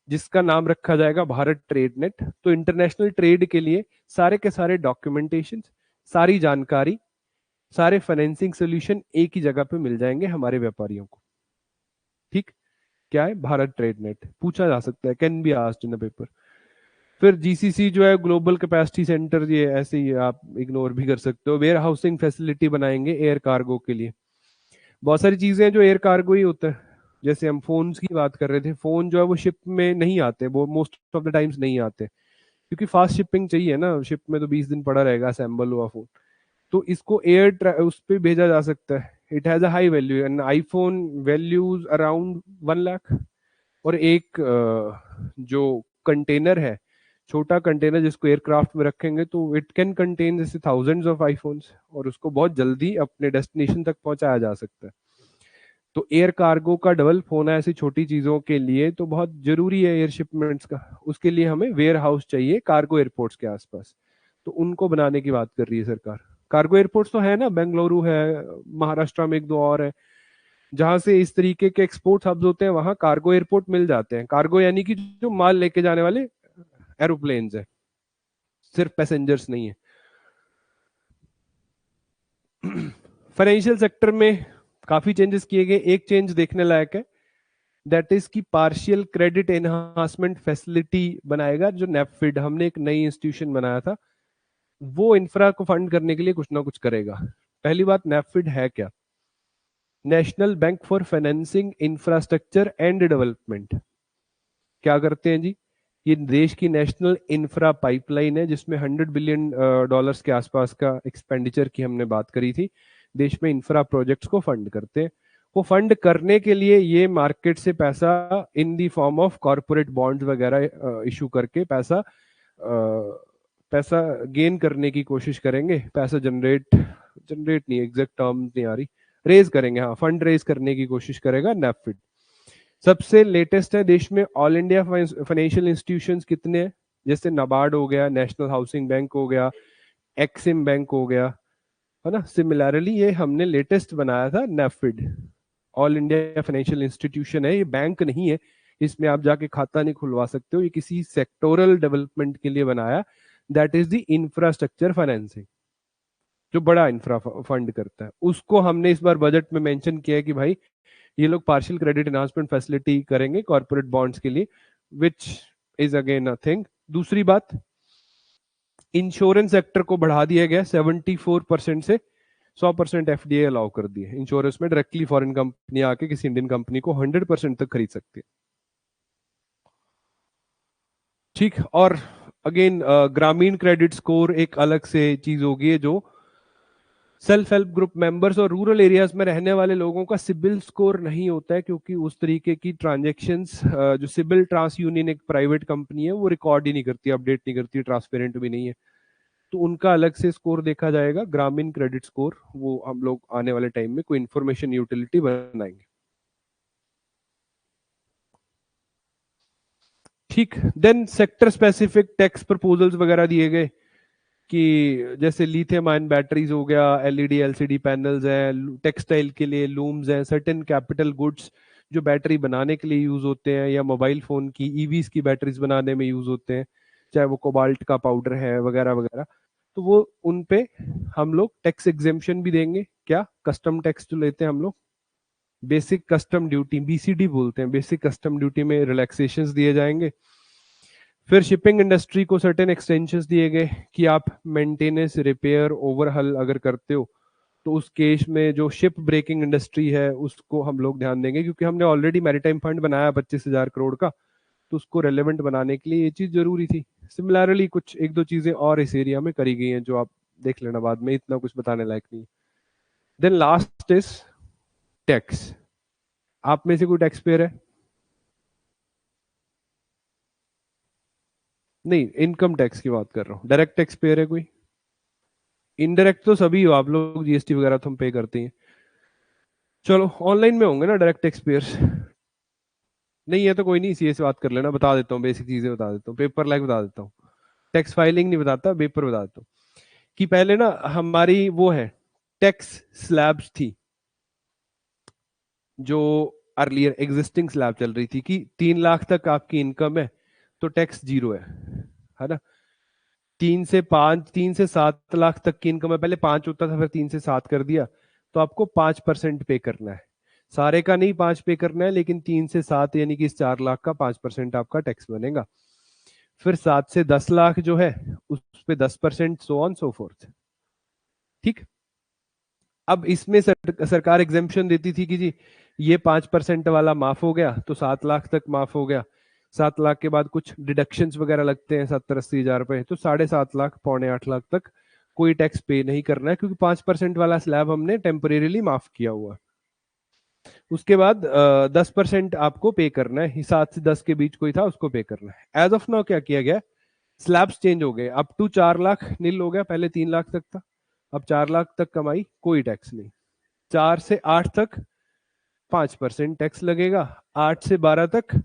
जिसका नाम रखा जाएगा भारत ट्रेड नेट। तो इंटरनेशनल ट्रेड के लिए सारे के सारे डॉक्यूमेंटेशन, सारी जानकारी, सारे फाइनेंसिंग सोल्यूशन एक ही जगह पे मिल जाएंगे हमारे व्यापारियों को। ठीक, क्या है भारत ट्रेड नेट, पूछा जा सकता है, can be asked in a paper. फिर जीसीसी जो है ग्लोबल कैपेसिटी सेंटर, ये ऐसे ही आप इग्नोर भी कर सकते हो। वेयर हाउसिंग फैसिलिटी बनाएंगे एयर कार्गो के लिए। बहुत सारी चीजें हैं जो एयर कार्गो ही होता है। जैसे हम फोन्स की बात कर रहे थे, फोन जो है वो शिप में नहीं आते, वो मोस्ट ऑफ द टाइम्स नहीं आते क्योंकि फास्ट शिपिंग चाहिए ना, शिप में तो 20 दिन पड़ा रहेगा असेंबल हुआ फोन। तो इसको उस पे भेजा जा सकता है। It has a high value and iPhone values around 1 lakh. और एक जो कंटेनर है, छोटा कंटेनर जिसको एयरक्राफ्ट में रखेंगे तो इट कैन कंटेन जैसे थाउजेंड्स ऑफ आईफोन्स, और उसको बहुत जल्दी अपने डेस्टिनेशन तक पहुंचाया जा सकता है। तो एयर कार्गो का डेवलप होना ऐसी छोटी चीजों के लिए तो बहुत जरूरी है एयर शिपमेंट्स का। उसके लिए हमें वेयर हाउस चाहिए कार्गो एयरपोर्ट्स के आसपास, तो उनको बनाने की बात कर रही है सरकार। कार्गो एयरपोर्ट्स तो है ना, बेंगलुरु है, महाराष्ट्र में 1 2 और है, जहां से इस तरीके के एक्सपोर्ट हब्स होते हैं वहां कार्गो एयरपोर्ट मिल जाते हैं। कार्गो यानी कि जो माल लेके जाने वाले एरोप्लेन्स है, सिर्फ पैसेंजर्स नहीं है। फाइनेंशियल सेक्टर में काफी चेंजेस किए गए। एक चेंज देखने लायक है, दैट इज की पार्शियल क्रेडिट एनहांसमेंट फैसिलिटी बनाएगा जो नेफिड, हमने एक नई इंस्टीट्यूशन बनाया था, वो इंफ्रा को फंड करने के लिए कुछ ना कुछ करेगा। पहली बात, नेफिड है क्या? National bank for financing infrastructure and development. क्या करते हैं जी? ये देश की नेशनल इंफ्रा पाइपलाइन है जिसमें 100 बिलियन डॉलर्स के आसपास का एक्सपेंडिचर की हमने बात करी थी। देश में इंफ्रा प्रोजेक्ट्स को फंड करते हैं। वो फंड करने के लिए ये मार्केट से पैसा in the form of corporate bonds वगैरह इशू करके पैसा गेन करने की कोशिश करेंगे। पैसा जनरेट जनरेट नहीं, एग्जैक्ट टर्म नहीं आ रही, रेज करेंगे, हाँ फंड रेज करने की कोशिश करेगा नेफिड। सबसे लेटेस्ट है देश में ऑल इंडिया फाइनेंशियल इंस्टीट्यूशंस कितने हैं, जैसे नाबार्ड हो गया, नेशनल हाउसिंग बैंक हो गया, एक्सिम बैंक हो गया, है ना। सिमिलरली ये हमने लेटेस्ट बनाया था NAFED, all India financial institution है, ये बैंक नहीं है, इसमें आप जाके खाता नहीं खुलवा सकते हो, ये किसी सेक्टोरल डेवलपमेंट के लिए बनाया। That is the infrastructure financing, जो बड़ा इंफ्रा फंड करता है। उसको हमने इस बार बजट में मेंशन किया है कि भाई ये लोग पार्शियल क्रेडिट एनहांसमेंट फैसिलिटी करेंगे कॉर्पोरेट बॉन्ड्स के लिए, which is again a thing. दूसरी बात, इंश्योरेंस सेक्टर को बढ़ा दिया गया 74% से 100% एफडीए अलाउ कर दिए। इंश्योरेंस में डायरेक्टली फॉरेन कंपनी आके किसी इंडियन कंपनी को 100% तक खरीद सकती है। ठीक, और अगेन ग्रामीण क्रेडिट स्कोर एक अलग से चीज होगी है जो सेल्फ हेल्प ग्रुप मेंबर्स और रूरल एरियाज में रहने वाले लोगों का सिबिल स्कोर नहीं होता है, क्योंकि उस तरीके की ट्रांजैक्शंस जो सिबिल ट्रांस यूनियन एक प्राइवेट कंपनी है वो रिकॉर्ड ही नहीं करती, अपडेट नहीं करती, ट्रांसपेरेंट भी नहीं है। तो उनका अलग से स्कोर देखा जाएगा, ग्रामीण क्रेडिट स्कोर, वो हम लोग आने वाले टाइम में कोई इंफॉर्मेशन यूटिलिटी बनाएंगे। ठीक, then sector specific tax proposals वगैरह दिए गए कि जैसे लिथियम आयन बैटरीज हो गया, एलईडी एलसीडी पैनल्स हैं, टेक्सटाइल के लिए लूम्स हैं, सर्टेन कैपिटल गुड्स जो बैटरी बनाने के लिए यूज होते हैं या मोबाइल फोन की ईवीज की बैटरीज बनाने में यूज होते हैं, चाहे वो कोबाल्ट का पाउडर है वगैरह वगैरह, तो वो उन पे हम लोग टैक्स एग्जेम्पशन भी देंगे। क्या कस्टम टैक्स जो लेते हैं हम लोग, बेसिक कस्टम ड्यूटी बीसीडी बोलते हैं, बेसिक कस्टम ड्यूटी में रिलैक्सेशंस दिए जाएंगे। फिर शिपिंग इंडस्ट्री को सर्टेन एक्सटेंशंस दिए गए कि आप मेंटेनेंस रिपेयर ओवरहल अगर करते हो तो उस केस में जो शिप ब्रेकिंग इंडस्ट्री है उसको हम लोग ध्यान देंगे, क्योंकि हमने ऑलरेडी मैरीटाइम फंड बनाया 25,000 करोड़ का, तो उसको रेलेवेंट बनाने के लिए ये चीज जरूरी थी। सिमिलरली कुछ एक दो चीजें और इस एरिया में करी गई हैं जो आप देख लेना, बाद में इतना कुछ बताने लायक नहीं। Then last is tax. आप में से कोई टैक्स पेयर है? नहीं, इनकम टैक्स की बात कर रहा हूँ। डायरेक्ट टैक्स पेयर है कोई? इनडायरेक्ट तो सभी हो आप लोग, जीएसटी वगैरह तो हम पे करते हैं। चलो ऑनलाइन में होंगे ना डायरेक्ट टैक्स पेयर्स? नहीं है तो कोई नहीं, सीए से बात कर लेना, बता देता हूँ, बेसिक चीजें बता देता हूँ, पेपर लाइक बता देता हूँ। टैक्स फाइलिंग नहीं बताता, पेपर बता देता हूँ। कि पहले ना हमारी वो है टैक्स स्लैब्स थी, जो अर्लियर एग्जिस्टिंग स्लैब चल रही थी कि 3 लाख तक आपकी इनकम है तो टैक्स जीरो है ना। 3 से 5, 3 से 7 लाख तक की इनकम है, पहले 5 होता था फिर 3 से 7 कर दिया, तो आपको 5% पे करना है। सारे का नहीं 5 पे करना है, लेकिन 3 से 7 यानी कि इस 4 लाख का 5% आपका टैक्स बनेगा। फिर 7 से 10 लाख जो है उस पे 10%, सो ऑन सो फोर्थ। ठीक। अब इसमें सरकार एग्जेम्पशन देती थी कि जी ये 5% वाला माफ हो गया तो 7 लाख तक माफ हो गया। 7 लाख के बाद कुछ डिडक्शंस वगैरह लगते हैं 70-80 हजार रुपए, तो 7.5 लाख 7.25 लाख तक कोई टैक्स पे नहीं करना है, क्योंकि 5% वाला स्लैब हमने टेम्परेरीली माफ किया हुआ। उसके बाद 10% आपको पे करना है, 7 से 10 के बीच कोई था उसको पे करना है। एज ऑफ नाउ क्या किया गया, स्लैब्स चेंज हो गए, अप टू 4 लाख नील हो गया, पहले 3 लाख तक था, अब 4 लाख तक कमाई कोई टैक्स नहीं। 4 से 8 तक 5% टैक्स लगेगा, 8 से 12 तक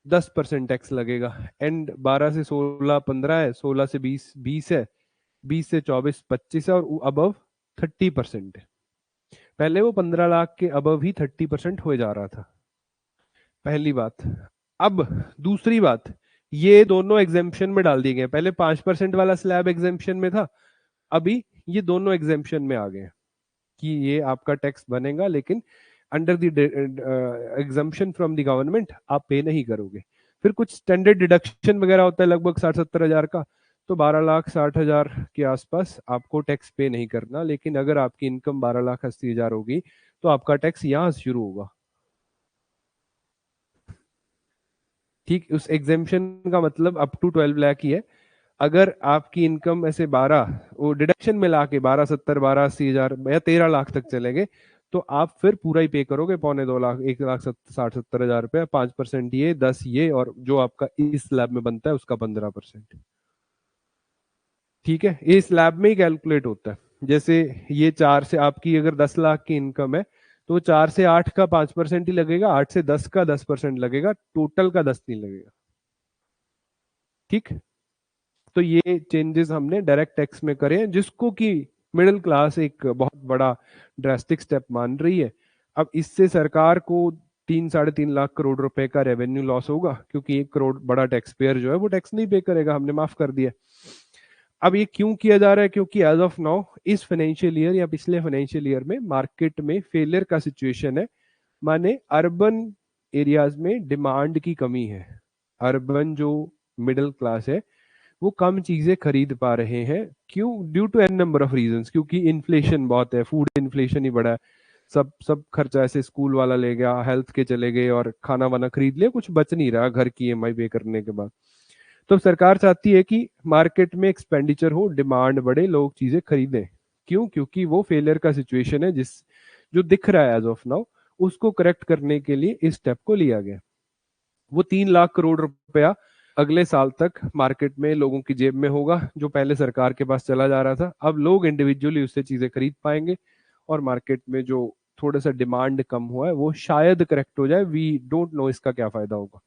10% टैक्स लगेगा, एंड 12 से 16 15 है, 16 से 20 20 है, 20 से 24 25 है, और अबव 30% है। पहले वो 15 लाख के अबव ही 30% हो जा रहा था, पहली बात। अब दूसरी बात, ये दोनों एग्जेम्पशन में डाल दिए गए, पहले 5% वाला स्लैब एग्जेम्पशन में था, अभी ये दोनों एग्जेम्पशन में आ गए कि ये आपका टैक्स बनेगा, लेकिन under the exemption from the government आप पे नहीं करोगे। फिर कुछ स्टैंडर्ड डिडक्शन वगैरह होता है लगभग 60-70 हजार का, तो 12,60,000 के आसपास आपको टैक्स पे नहीं करना, लेकिन अगर आपकी इनकम 12,80,000 होगी तो आपका टैक्स यहां से शुरू होगा। ठीक, उस एग्जेम्पशन का मतलब अप टू 12 लाख ही है। अगर आपकी इनकम ऐसे 12, वो डिडक्शन मिला के 12,70 12,80 हजार या 13 लाख तक चलेंगे, तो आप फिर पूरा ही पे करोगे, 2.25 लाख 1,60,70 हजार रुपये, 5% ये, 10 ये, और जो आपका इस स्लैब में बनता है उसका 15%। ठीक है, ये स्लैब में ही कैलकुलेट होता है। जैसे ये 4 से आपकी अगर 10 लाख की इनकम है तो 4 से 8 का 5% ही लगेगा, 8 से 10 का 10% लगेगा, टोटल का 10 नहीं लगेगा। ठीक। तो ये चेंजेस हमने डायरेक्ट टैक्स में करे हैं, जिसको कि मिडिल क्लास एक बहुत बड़ा ड्रास्टिक स्टेप मान रही है। अब इससे सरकार को 3-3.5 लाख करोड़ रुपए का रेवेन्यू लॉस होगा, क्योंकि 1 करोड़ बड़ा टैक्स पेयर जो है वो टैक्स नहीं पे करेगा, हमने माफ कर दिया। अब ये क्यों किया जा रहा है, क्योंकि एज ऑफ नाउ इस फाइनेंशियल ईयर या पिछले फाइनेंशियल ईयर में मार्केट में फेलियर का सिचुएशन है, माने अर्बन एरियाज में डिमांड की कमी है। अर्बन जो मिडिल क्लास है वो कम चीजें खरीद पा रहे हैं, क्यों? Due to an number of reasons, क्योंकि इन्फ्लेशन बहुत है, फूड इन्फ्लेशन ही बड़ा है, सब सब खर्चा ऐसे स्कूल वाला ले गया, हेल्थ के चले गए, और खाना वाना खरीद लिया, कुछ बच नहीं रहा घर की ईएमआई पे करने के बाद। तो सरकार चाहती है कि मार्केट में एक्सपेंडिचर हो, डिमांड बढ़े, लोग चीजें खरीदें। क्यों? क्योंकि वो फेलियर का सिचुएशन है जिस जो दिख रहा है एज ऑफ नाउ, उसको करेक्ट करने के लिए इस स्टेप को लिया गया। वो 3 लाख करोड़ रुपया अगले साल तक मार्केट में लोगों की जेब में होगा, जो पहले सरकार के पास चला जा रहा था, अब लोग इंडिविजुअली उससे चीजें खरीद पाएंगे, और मार्केट में जो थोड़ा सा डिमांड कम हुआ है वो शायद करेक्ट हो जाए, वी डोंट नो इसका क्या फायदा होगा,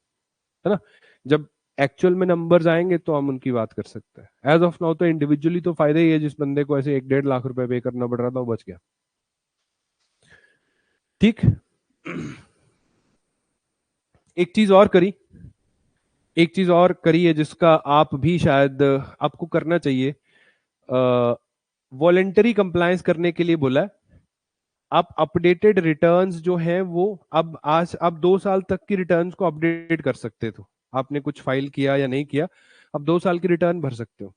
है ना। जब एक्चुअल में नंबर्स आएंगे तो हम उनकी बात कर सकते हैं। एज ऑफ नाउ तो इंडिविजुअली तो फायदा ही है, जिस बंदे को ऐसे 1-1.5 लाख रुपए पे करना पड़ रहा था वो बच गया। ठीक। एक चीज और करी, एक चीज और करी है जिसका आप भी शायद आपको करना चाहिए। वॉलेंटरी कंप्लायंस करने के लिए बोला है। आप अपडेटेड रिटर्न्स जो हैं वो अब आज आप 2 साल तक की रिटर्न्स को अपडेट कर सकते थे। आपने कुछ फाइल किया या नहीं किया, अब 2 साल की रिटर्न भर सकते हो।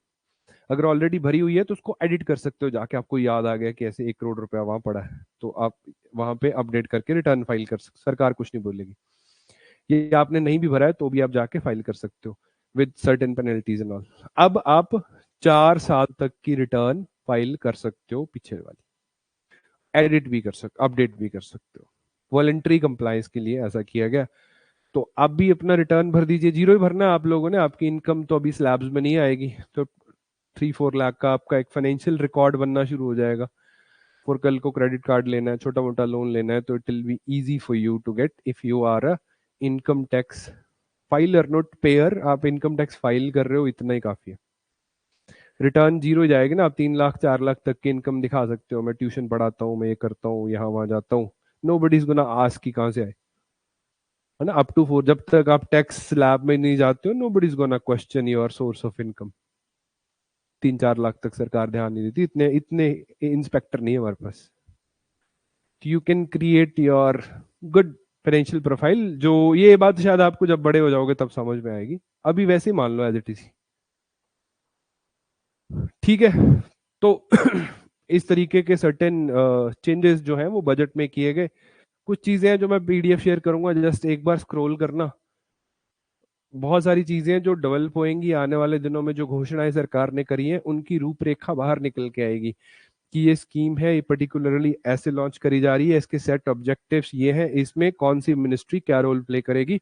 अगर ऑलरेडी भरी हुई है तो उसको एडिट कर सकते हो, जाके आपको याद आ गया कि ऐसे 1 करोड़ रुपया वहां पड़ा है तो आप वहां पे अपडेट करके रिटर्न फाइल कर सकते, सरकार कुछ नहीं बोलेगी। ये आपने नहीं भी भरा है तो भी आप जाके फाइल कर सकते हो with certain penalties and all. अब आप 4 साल तक की रिटर्न फाइल कर सकते हो पीछे वाली, एडिट भी कर सकते, अपडेट भी कर सकते हो। वॉलेंट्री कंप्लायंस के लिए ऐसा किया गया। तो आप भी अपना रिटर्न भर दीजिए, जीरो ही भरना है आप लोगों ने, आपकी इनकम तो अभी स्लैब्स में नहीं आएगी, तो 3-4 लाख का आपका एक फाइनेंशियल रिकॉर्ड बनना शुरू हो जाएगा। फॉर कल को क्रेडिट कार्ड लेना है, छोटा मोटा लोन लेना है, तो it will be easy for you to get if you are a income tax filer not payer. आप इनकम टैक्स फाइल कर रहे हो, इतना ही काफी है। रिटर्न जीरो ही जाएगी ना, आप 3 लाख 4 लाख तक की इनकम दिखा सकते हो, मैं ट्यूशन पढ़ाता हूँ, मैं ये करता हूँ, यहाँ वहां जाता हूँ। Nobody is gonna ask की कहाँ से आए, है ना। अप टू 4, जब तक आप टैक्स स्लैब में नहीं जाते हो, nobody is gonna question your source of income. 3-4 lakh तक सरकार ध्यान नहीं देती, इतने इतने इंस्पेक्टर नहीं है हमारे पास। You can create your good financial profile, जो ये बात शायद आपको जब बड़े हो जाओगे तब समझ में आएगी, अभी वैसे ही मान लो एज इट इज। ठीक है। तो इस तरीके के सर्टेन चेंजेस जो हैं वो बजट में किए गए। कुछ चीजें हैं जो मैं पीडीएफ शेयर करूंगा, जस्ट एक बार स्क्रॉल करना। बहुत सारी चीजें जो डेवलप होंगी आने वाले दिनों में, जो घोषणाएं सरकार ने करी हैं उनकी रूपरेखा बाहर निकल के आएगी कि ये स्कीम है, ये पर्टिकुलरली ऐसे लॉन्च करी जा रही है, इसके सेट ऑब्जेक्टिव्स ये हैं, इसमें कौन सी मिनिस्ट्री क्या रोल प्ले करेगी,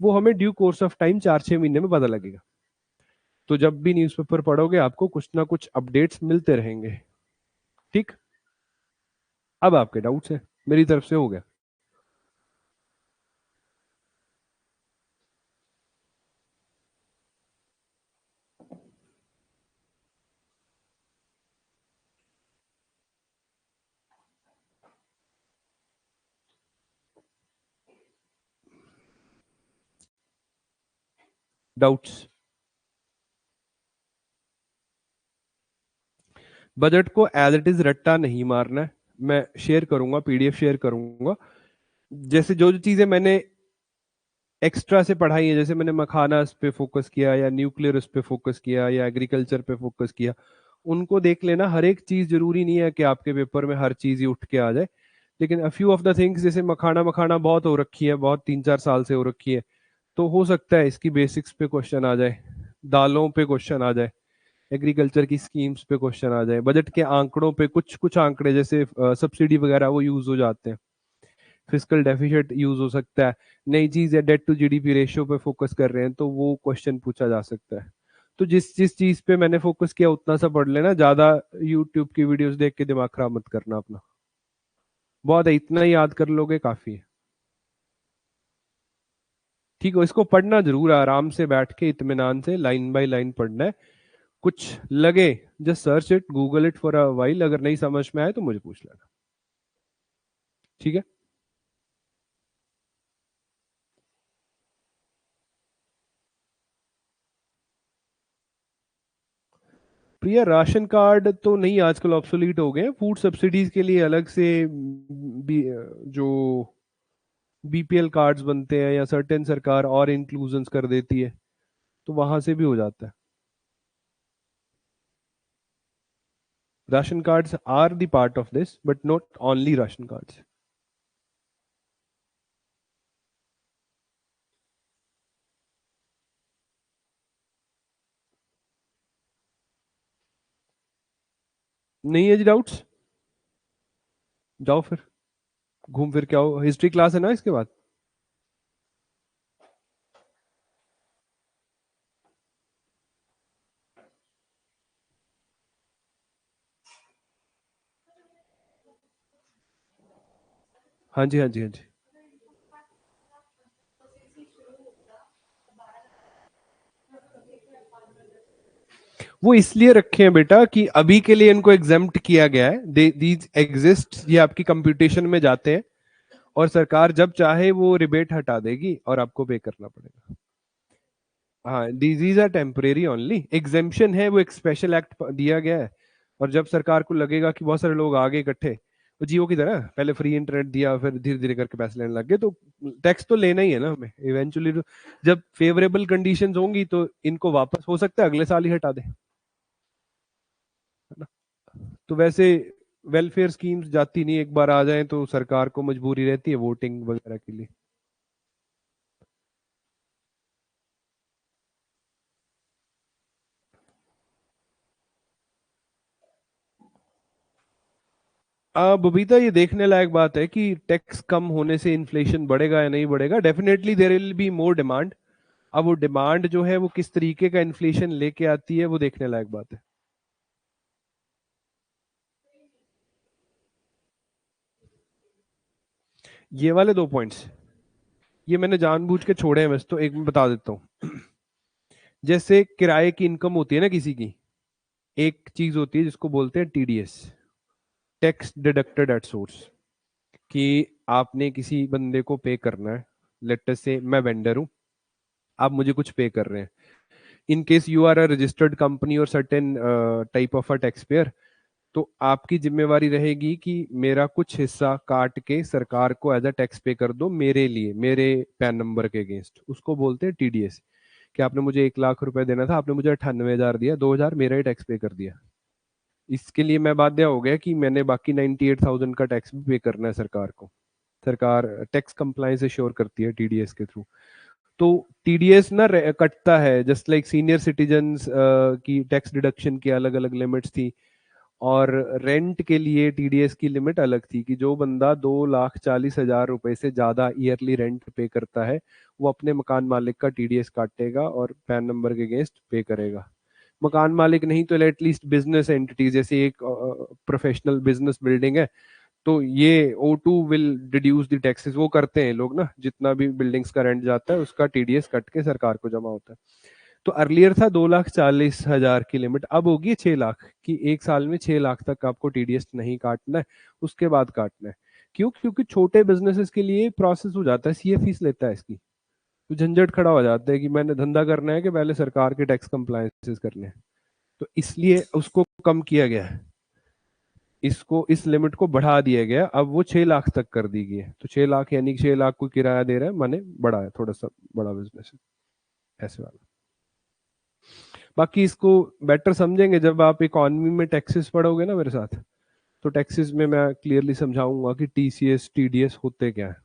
वो हमें ड्यू कोर्स ऑफ टाइम 4-6 महीने में पता लगेगा। तो जब भी न्यूज़पेपर पढ़ोगे आपको कुछ ना कुछ अपडेट्स मिलते रहेंगे। ठीक। अब आपके डाउट्स है, मेरी तरफ से हो गया। डाउट्स। बजट को एज इट इज रट्टा नहीं मारना है। मैं शेयर करूंगा, पीडीएफ शेयर करूंगा। जैसे जो जो चीजें मैंने एक्स्ट्रा से पढ़ाई है, जैसे मैंने मखाना पे फोकस किया या न्यूक्लियर उस पे फोकस किया या एग्रीकल्चर पे फोकस किया, उनको देख लेना। हर एक चीज जरूरी नहीं है कि आपके पेपर में हर चीज ही उठ के आ जाए, लेकिन a few of the things, जैसे मखाना मखाना बहुत हो रखी है, बहुत 3-4 साल से हो रखी है, तो हो सकता है इसकी बेसिक्स पे क्वेश्चन आ जाए, दालों पे क्वेश्चन आ जाए, एग्रीकल्चर की स्कीम्स पे क्वेश्चन आ जाए, बजट के आंकड़ों पे कुछ कुछ आंकड़े जैसे सब्सिडी वगैरह वो यूज हो जाते हैं, फिजिकल डेफिसिट यूज हो सकता है। नई चीज है, डेट टू जीडीपी रेशियो पे फोकस कर रहे हैं तो वो क्वेश्चन पूछा जा सकता है। तो जिस जिस चीज पे मैंने फोकस किया उतना सा पढ़ लेना, ज्यादा यूट्यूब की वीडियोस देख के दिमाग खराब मत करना अपना। बहुत है, इतना ही याद कर लोगे काफी है। ठीक है, इसको पढ़ना जरूर, आराम से बैठ के इत्मीनान से लाइन बाय लाइन पढ़ना है। कुछ लगे, just search it, Google it for a while, अगर नहीं समझ में आए तो मुझे पूछ लेना। ठीक है। प्रिया, राशन कार्ड तो नहीं, आजकल ऑब्सोलीट हो गए हैं। फूड सब्सिडीज के लिए अलग से जो बीपीएल कार्ड्स बनते हैं या सर्टेन सरकार और इंक्लूजन्स कर देती है, तो वहां से भी हो जाता है। Ration cards are the part of this but not only ration cards. नहीं है जी डाउट्स, जाओ फिर घूम फिर के आओ। हिस्ट्री क्लास है ना इसके बाद। हाँ जी, हाँ जी, हाँ जी। वो इसलिए रखे हैं बेटा कि अभी के लिए इनको एग्जेम्प्ट किया गया है, दीज एग्जिस्ट, ये आपकी कंप्यूटेशन में जाते हैं और सरकार जब चाहे वो रिबेट हटा देगी और आपको पे करना पड़ेगा। हाँ, these are temporary only, exemption है, वो एक स्पेशल एक्ट दिया गया है। और जब सरकार को लगेगा कि बहुत सारे लोग आगे इकट्ठे, तो जियो की तरह पहले फ्री इंटरनेट दिया, फिर धीरे धीरे करके पैसे लेने लग गए, तो टैक्स तो लेना ही है ना हमें इवेंचुअली। तो जब फेवरेबल कंडीशंस होंगी तो इनको वापस हो सकता है अगले साल ही हटा दे, है ना। तो वैसे वेलफेयर स्कीम्स जाती नहीं, एक बार आ जाए तो सरकार को मजबूरी रहती है वोटिंग वगैरह के लिए। बबीता, ये देखने लायक बात है कि टैक्स कम होने से इन्फ्लेशन बढ़ेगा या नहीं बढ़ेगा। Definitely there will be more demand. अब वो डिमांड जो है वो किस तरीके का इन्फ्लेशन लेके आती है, वो देखने लायक बात है। ये वाले 2 पॉइंट्स, ये मैंने जानबूझ के छोड़े हैं, वैसे तो एक मैं बता देता हूँ। जैसे किराए की इनकम होती है ना किसी की, एक चीज होती है जिसको बोलते हैं TDS, tax deducted at source, कि आपने किसी बंदे को पे करना है। लेट अस से मैं वेंडर हूँ, आप मुझे कुछ पे कर रहे हैं। In case you are a registered company और certain type of a tax, तो आपकी जिम्मेवारी रहेगी कि मेरा कुछ हिस्सा काट के सरकार को एज अ टैक्स पे कर दो मेरे लिए, मेरे पैन नंबर के अगेंस्ट। उसको बोलते हैं टीडीएस। कि आपने मुझे 1 लाख रुपए देना था, आपने मुझे 98,000 दिया, 2,000 मेरा ही टैक्स पे कर दिया। इसके लिए मैं बाध्य हो गया कि मैंने बाकी 98,000 का टैक्स भी पे करना है सरकार को। सरकार टैक्स कंप्लायंस श्योर करती है टीडीएस के थ्रू। तो टीडीएस ना कटता है, जस्ट लाइक सीनियर सिटीजन्स की टैक्स डिडक्शन की अलग अलग लिमिट्स थी। और रेंट के लिए टीडीएस की लिमिट अलग थी, कि जो बंदा 2,40,000 रुपए से ज्यादा ईयरली रेंट पे करता है, वो अपने मकान मालिक का टीडीएस काटेगा और पैन नंबर के अगेंस्ट पे करेगा। मकान मालिक नहीं तो एटलीस्ट बिजनेस एंटिटी, जैसे एक प्रोफेशनल बिजनेस बिल्डिंग है, तो ये O2 will deduce the taxes. वो करते हैं लोग ना, जितना भी बिल्डिंग्स का रेंट जाता है उसका टीडीएस कट के सरकार को जमा होता है। तो अर्लियर था 2,40,000 की लिमिट, अब होगी 6 लाख, कि एक साल में 6 लाख तक आपको टीडीएस नहीं काटना है, उसके बाद काटना है। क्यों? क्योंकि छोटे बिजनेसेस के लिए प्रोसेस हो जाता है, सीए फीस लेता है इसकी। तो झंझट खड़ा हो जाता है कि मैंने धंधा करना है कि पहले सरकार के टैक्स कंप्लायंसेस करने हैं। तो इसलिए उसको कम किया गया है, इसको इस लिमिट को बढ़ा दिया गया, अब वो 6 लाख तक कर दी गई है। तो 6 लाख यानी कि 6 लाख को किराया दे रहा है, माने बड़ा है, थोड़ा सा बड़ा बिजनेस है, ऐसे वाला। बाकी इसको बेटर समझेंगे जब आप इकोनॉमी में टैक्सेस पढ़ोगे ना मेरे साथ। तो टैक्सेस में मैं क्लियरली समझाऊंगा कि टीसीएस टीडीएस होते क्या है।